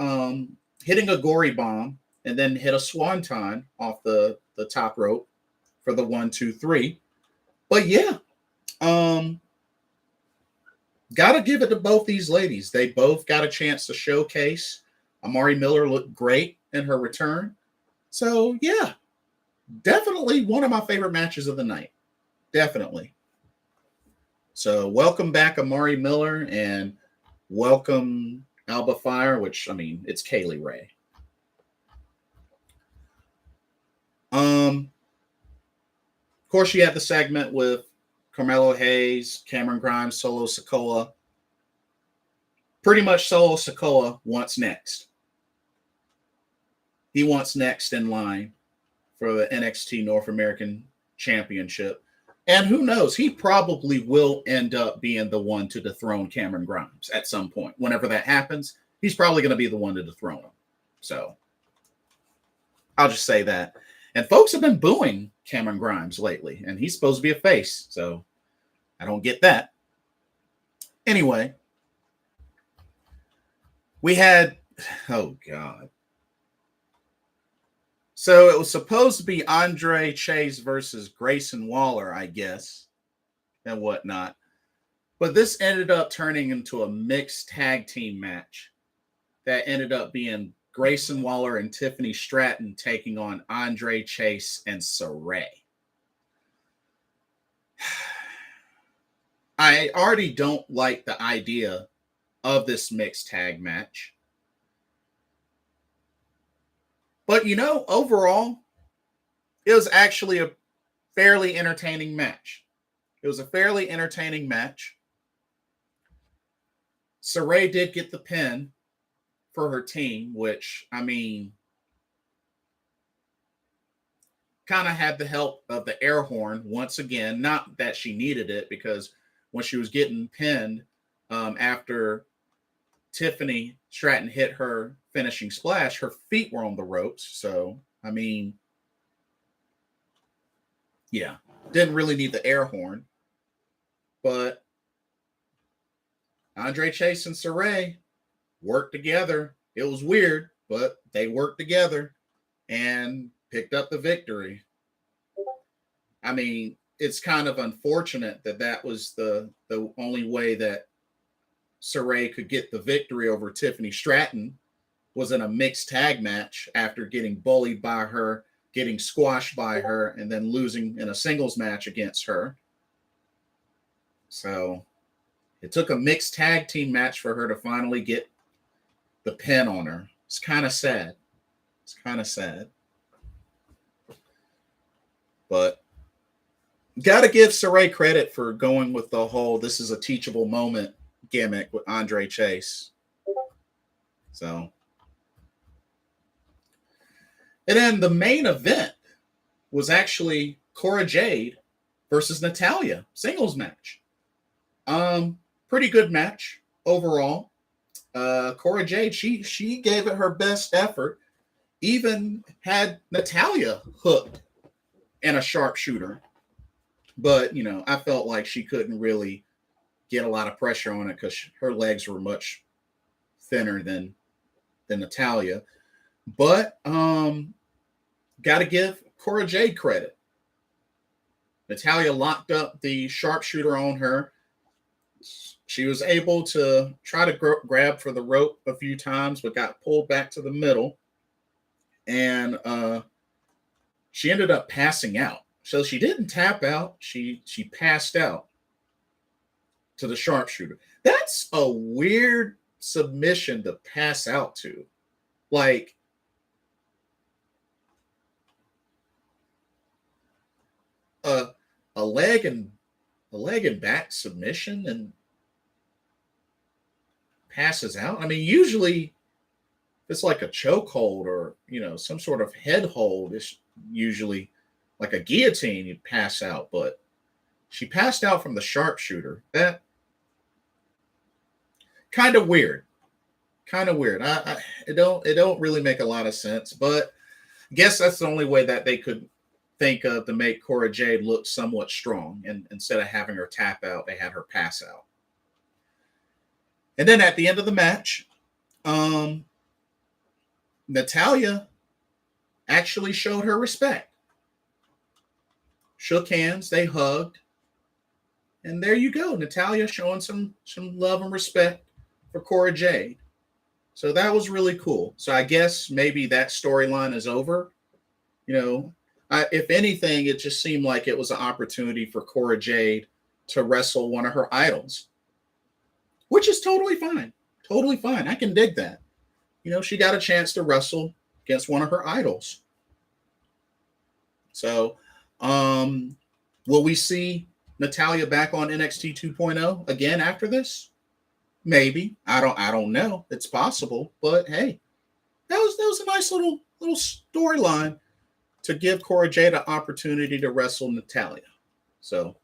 hitting a gory bomb and then hit a swanton off the top rope for the 1, 2, 3. But yeah, gotta give it to both these ladies. They both got a chance to showcase. Amari Miller looked great in her return. So yeah, definitely one of my favorite matches of the night. Definitely. So welcome back, Amari Miller, and welcome Alba Fire, which, I mean, it's Kaylee Ray. Of course, you had the segment with Carmelo Hayes, Cameron Grimes, Solo Sikoa. Pretty much Solo Sikoa wants next. He wants next in line for the NXT North American Championship. And who knows, he probably will end up being the one to dethrone Cameron Grimes at some point. Whenever that happens, he's probably going to be the one to dethrone him. So I'll just say that. And folks have been booing Cameron Grimes lately, and he's supposed to be a face. So I don't get that. Anyway, we had, oh God. So it was supposed to be Andre Chase versus Grayson Waller, I guess, and whatnot. But this ended up turning into a mixed tag team match that ended up being Grayson Waller and Tiffany Stratton taking on Andre Chase and Saray. I already don't like the idea of this mixed tag match. But, you know, overall, it was actually a fairly entertaining match. It was a fairly entertaining match. Saray did get the pin for her team, which, I mean, kind of had the help of the air horn once again. Not that she needed it, because when she was getting pinned after Tiffany Stratton hit her finishing splash, her feet were on the ropes. So, I mean, yeah, didn't really need the air horn. But Andre Chase and Saray worked together. It was weird, but they worked together and picked up the victory. I mean, it's kind of unfortunate that that was the only way that Saray could get the victory over Tiffany Stratton, was in a mixed tag match after getting bullied by her, getting squashed by her, and then losing in a singles match against her. So it took a mixed tag team match for her to finally get the pin on her. It's kind of sad. It's kind of sad. But got to give Saray credit for going with the whole "this is a teachable moment" gimmick with Andre Chase. So, and then the main event was actually Cora Jade versus Natalya, singles match. Pretty good match overall. Cora Jade, she gave it her best effort. Even had Natalya hooked and a sharpshooter. But, you know, I felt like she couldn't really get a lot of pressure on it because her legs were much thinner than Natalya. But got to give Cora Jade credit. Natalya locked up the sharpshooter on her, She was able to try to grab for the rope a few times, but got pulled back to the middle. And she ended up passing out. So she didn't tap out. She passed out to the sharpshooter. That's a weird submission to pass out to. Like, a leg and back submission and passes out. I mean, usually it's like a chokehold or, some sort of head hold. It's usually like a guillotine, you'd pass out, but she passed out from the sharpshooter. That kind of weird. It don't really make a lot of sense, but I guess that's the only way that they could think of to make Cora Jade look somewhat strong. And instead of having her tap out, they had her pass out. And then at the end of the match, Natalya actually showed her respect. Shook hands, they hugged, and there you go. Natalya showing some love and respect for Cora Jade. So that was really cool. So I guess maybe that storyline is over. If anything, it just seemed like it was an opportunity for Cora Jade to wrestle one of her idols, which is totally fine. Totally fine. I can dig that. She got a chance to wrestle against one of her idols. So, will we see Natalya back on NXT 2.0 again after this? Maybe. I don't know. It's possible, but hey, that was a nice little storyline to give Cora Jade an opportunity to wrestle Natalya. So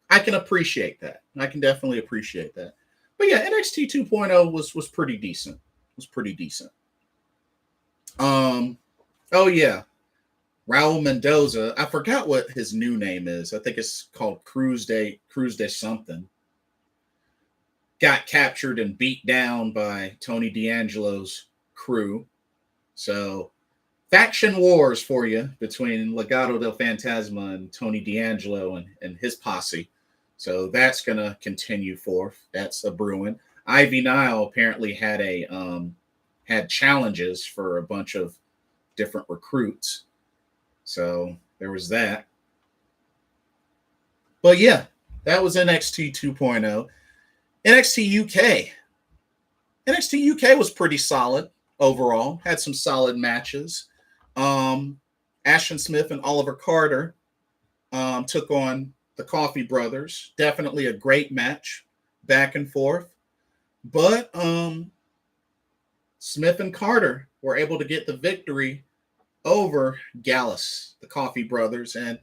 I can appreciate that. I can definitely appreciate that. But yeah, NXT 2.0 was pretty decent. Oh yeah. Raul Mendoza. I forgot what his new name is. I think it's called Cruz de something. Got captured and beat down by Tony D'Angelo's crew. So, faction wars for you between Legado del Fantasma and Tony D'Angelo and his posse. So that's gonna continue forth. That's a brewing. Ivy Nile apparently had challenges for a bunch of different recruits. So there was that. But yeah, that was NXT 2.0. NXT UK. NXT UK was pretty solid overall. Had some solid matches. Ashton Smith and Oliver Carter took on the Coffee Brothers. Definitely a great match, back and forth. But Smith and Carter were able to get the victory over Gallus, the Coffee Brothers. And,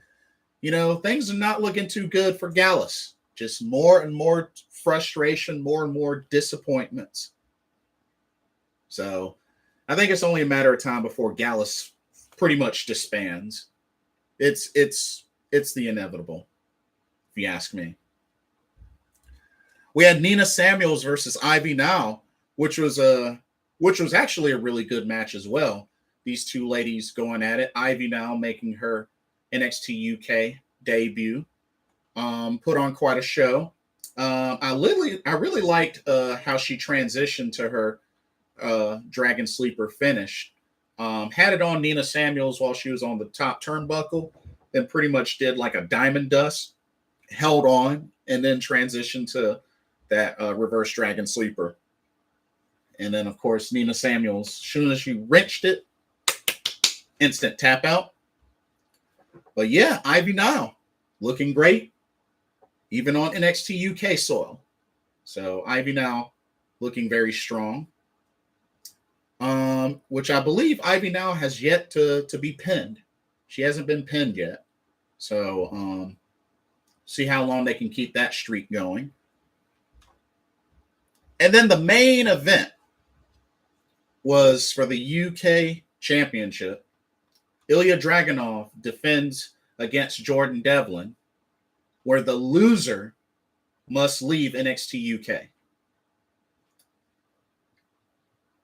things are not looking too good for Gallus. Just more and more frustration, more and more disappointments. So I think it's only a matter of time before Gallus pretty much disbands. It's the inevitable, if you ask me. We had Nina Samuels versus Ivy Nile, which was actually a really good match as well. These two ladies going at it. Ivy Nile making her NXT UK debut. Put on quite a show. I really liked how she transitioned to her Dragon Sleeper finish. Had it on Nina Samuels while she was on the top turnbuckle, then pretty much did like a diamond dust, held on, and then transitioned to that reverse Dragon Sleeper. And then, of course, Nina Samuels, as soon as she wrenched it, instant tap out. But yeah, Ivy Nile looking great, even on NXT UK soil. So Ivy Nile looking very strong. Which I believe Ivy Nile has yet to be pinned. She hasn't been pinned yet. So see how long they can keep that streak going. And then the main event was for the UK Championship. Ilya Dragunov defends against Jordan Devlin, where the loser must leave NXT UK.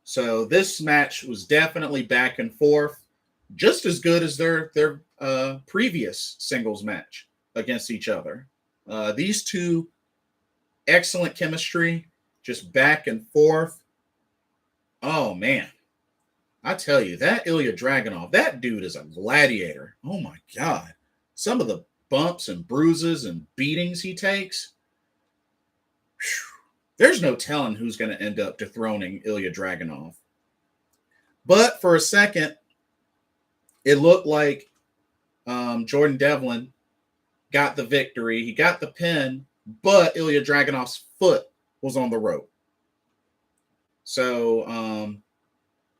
So this match was definitely back and forth, just as good as their previous singles match against each other. These two Excellent chemistry, just back and forth. Oh, man. I tell you, that Ilya Dragunov, that dude is a gladiator. Oh, my God. Some of the bumps and bruises and beatings he takes. Whew. There's no telling who's going to end up dethroning Ilya Dragunov. But for a second, it looked like Jordan Devlin got the victory. He got the pin, but Ilya Dragunov's foot was on the rope. So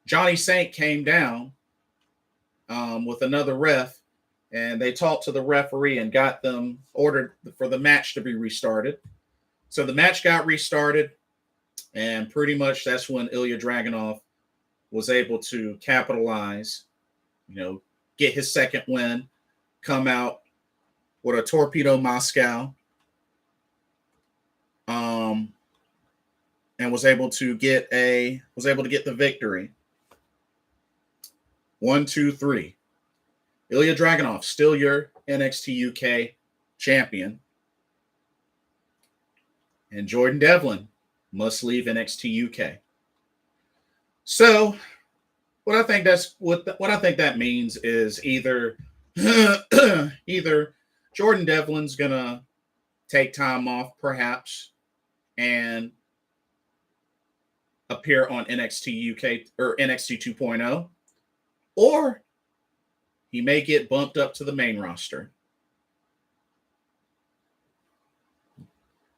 Johnny Saint came down with another ref, and they talked to the referee and got them ordered for the match to be restarted. So the match got restarted, and pretty much that's when Ilya Dragunov was able to capitalize, get his second win, come out with a Torpedo Moscow, and was able to get the victory. 1, 2, 3. Ilya Dragunov, still your NXT UK champion. And Jordan Devlin must leave NXT UK. So what I think that means is either Jordan Devlin's gonna take time off, perhaps, and appear on NXT UK or NXT 2.0, or he may get bumped up to the main roster.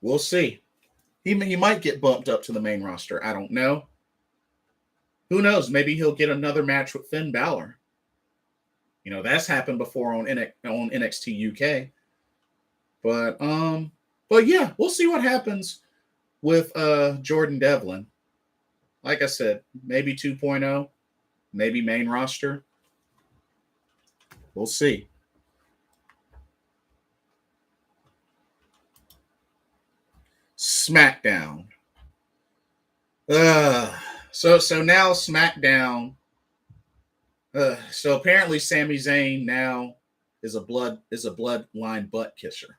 We'll see. He might get bumped up to the main roster. I don't know. Who knows? Maybe he'll get another match with Finn Balor. That's happened before on NXT UK. But yeah, we'll see what happens with Jordan Devlin. Like I said, maybe 2.0, maybe main roster. We'll see. SmackDown. So now SmackDown. So apparently Sami Zayn now is a bloodline butt kisser.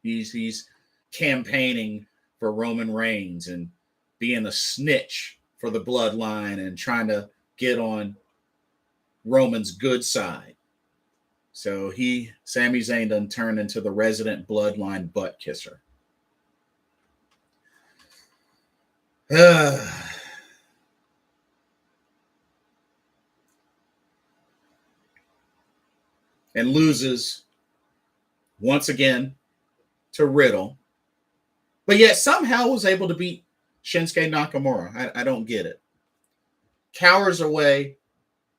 He's campaigning for Roman Reigns and being a snitch for the bloodline and trying to get on Roman's good side. So Sami Zayn done turned into the resident bloodline butt kisser. And loses once again to Riddle, but yet somehow was able to beat Shinsuke Nakamura. I don't get it. Cowers away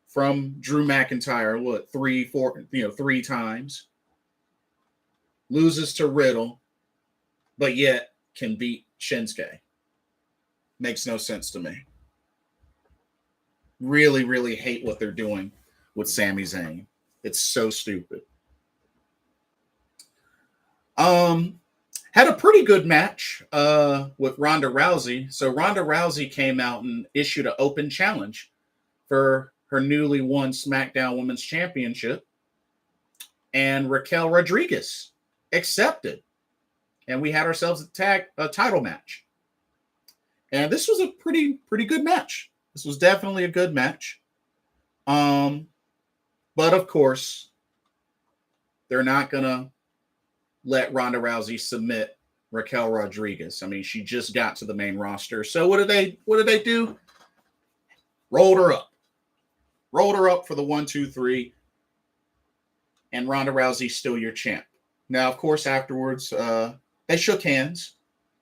from Drew McIntyre, 3 times. Loses to Riddle, but yet can beat Shinsuke. Makes no sense to me. Really, really hate what they're doing with Sami Zayn. It's so stupid. Had a pretty good match with Ronda Rousey. So Ronda Rousey came out and issued an open challenge for her newly won SmackDown Women's Championship. And Raquel Rodriguez accepted. And we had ourselves a title match. And this was a pretty good match. This was definitely a good match. But of course, they're not gonna let Ronda Rousey submit Raquel Rodriguez. I mean, she just got to the main roster. So what did they do? Rolled her up for the 1, 2, 3. And Ronda Rousey's still your champ. Now, of course, afterwards, they shook hands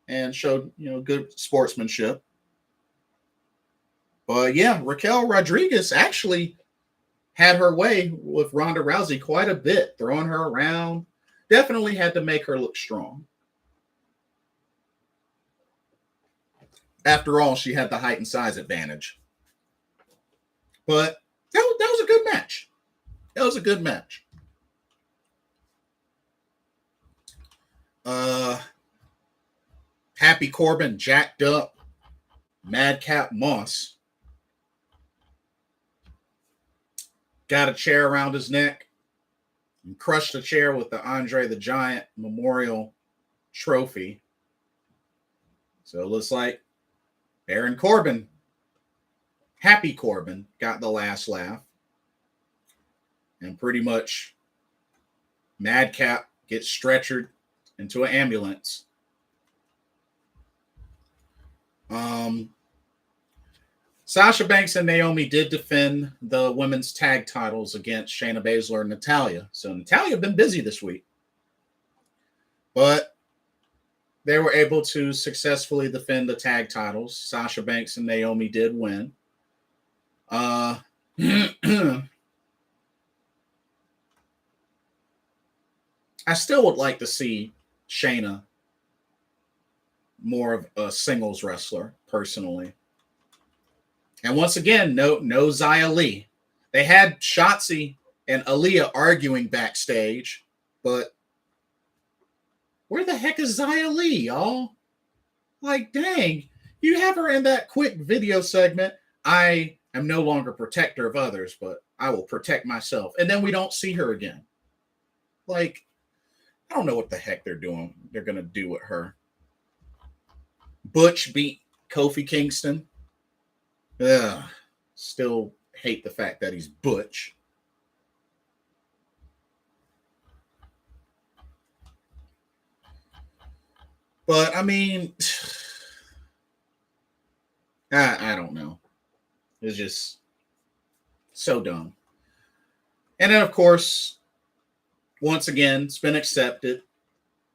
and showed, good sportsmanship. But yeah, Raquel Rodriguez actually had her way with Ronda Rousey quite a bit, throwing her around. Definitely had to make her look strong. After all, she had the height and size advantage. But that was a good match. That was a good match. Happy Corbin jacked up Madcap Moss. Got a chair around his neck and crushed the chair with the Andre the Giant Memorial Trophy. So it looks like Baron Corbin, Happy Corbin, got the last laugh. And pretty much Madcap gets stretchered into an ambulance. Sasha Banks and Naomi did defend the women's tag titles against Shayna Baszler and Natalya. So Natalya have been busy this week. But they were able to successfully defend the tag titles. Sasha Banks and Naomi did win. I still would like to see Shayna more of a singles wrestler, personally. And once again, no Xia Li. They had Shotzi and Aaliyah arguing backstage, but where the heck is Xia Li, y'all? Like, dang, you have her in that quick video segment. I am no longer protector of others, but I will protect myself. And then we don't see her again. Like, I don't know what the heck they're doing. They're going to do with her. Butch beat Kofi Kingston. Still hate the fact that he's Butch. But, I mean, I don't know. It's just so dumb. And then, of course, once again, it's been accepted.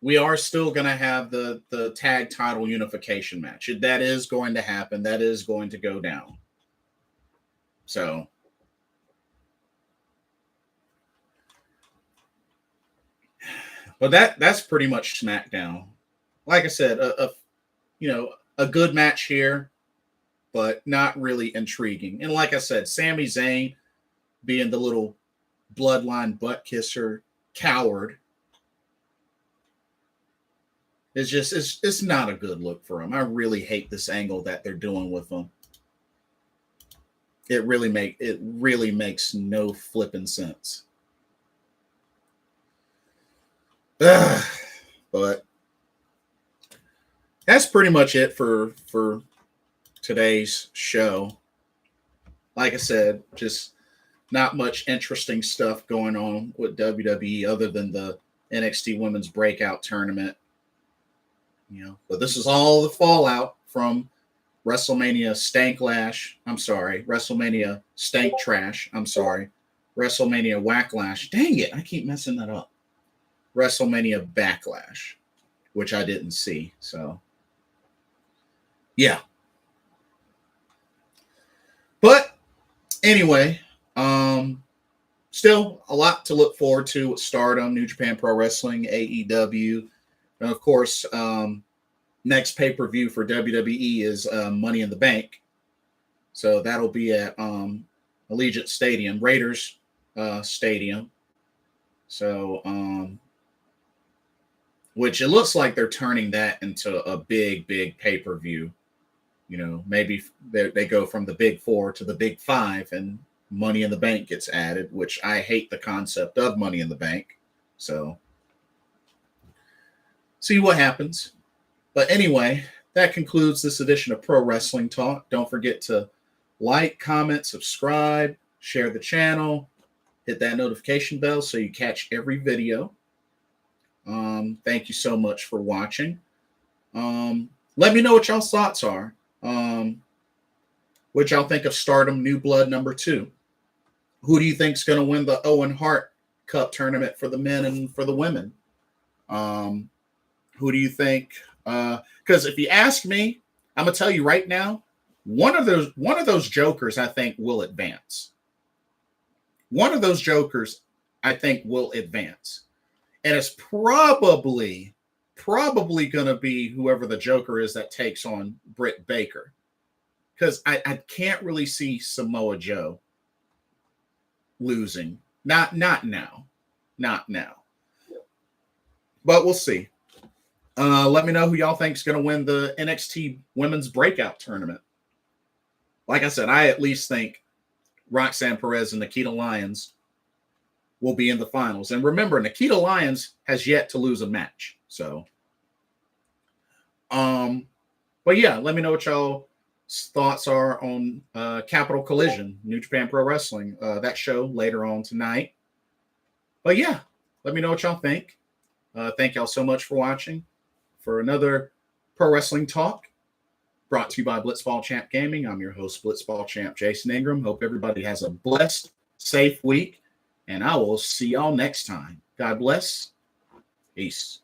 We are still going to have the tag title unification match. That is going to happen. That is going to go down. So, but that's pretty much SmackDown. Like I said, a good match here, but not really intriguing. And like I said, Sami Zayn being the little bloodline butt kisser coward. It's not a good look for him. I really hate this angle that they're doing with him. It really makes no flipping sense. But that's pretty much it for today's show. Like I said, just not much interesting stuff going on with WWE other than the NXT Women's Breakout Tournament. But this is all the fallout from WrestleMania Stanklash. I'm sorry. WrestleMania Stank Trash. I'm sorry. WrestleMania Wacklash. Dang it. I keep messing that up. WrestleMania Backlash, which I didn't see. So, yeah. But anyway, still a lot to look forward to with Stardom, New Japan Pro Wrestling, AEW. And of course, next pay-per-view for WWE is Money in the Bank. So that'll be at Allegiant Stadium, Raiders Stadium. So, which it looks like they're turning that into a big pay-per-view. Maybe they go from the Big Four to the Big Five and Money in the Bank gets added, which I hate the concept of Money in the Bank. So, see what happens. But anyway, that concludes this edition of Pro Wrestling Talk. Don't forget to like, comment, subscribe, share the channel, hit that notification bell so you catch every video. Thank you so much for watching. Let me know what y'all's thoughts are. What y'all think of Stardom New Blood #2? Who do you think is going to win the Owen Hart Cup tournament for the men and for the women? Who do you think? Because if you ask me, I'm gonna tell you right now, one of those jokers I think will advance. One of those jokers I think will advance, and it's probably gonna be whoever the joker is that takes on Britt Baker, because I can't really see Samoa Joe losing. Not now. But we'll see. Let me know who y'all think is going to win the NXT Women's Breakout Tournament. Like I said, I at least think Roxanne Perez and Nikita Lyons will be in the finals. And remember, Nikita Lyons has yet to lose a match. So, But yeah, let me know what y'all thoughts are on Capital Collision, New Japan Pro Wrestling, that show later on tonight. But yeah, let me know what y'all think. Thank y'all so much for watching for another Pro Wrestling Talk brought to you by Blitzball Champ Gaming. I'm your host, Blitzball Champ Jason Ingram. Hope everybody has a blessed, safe week, and I will see y'all next time. God bless. Peace.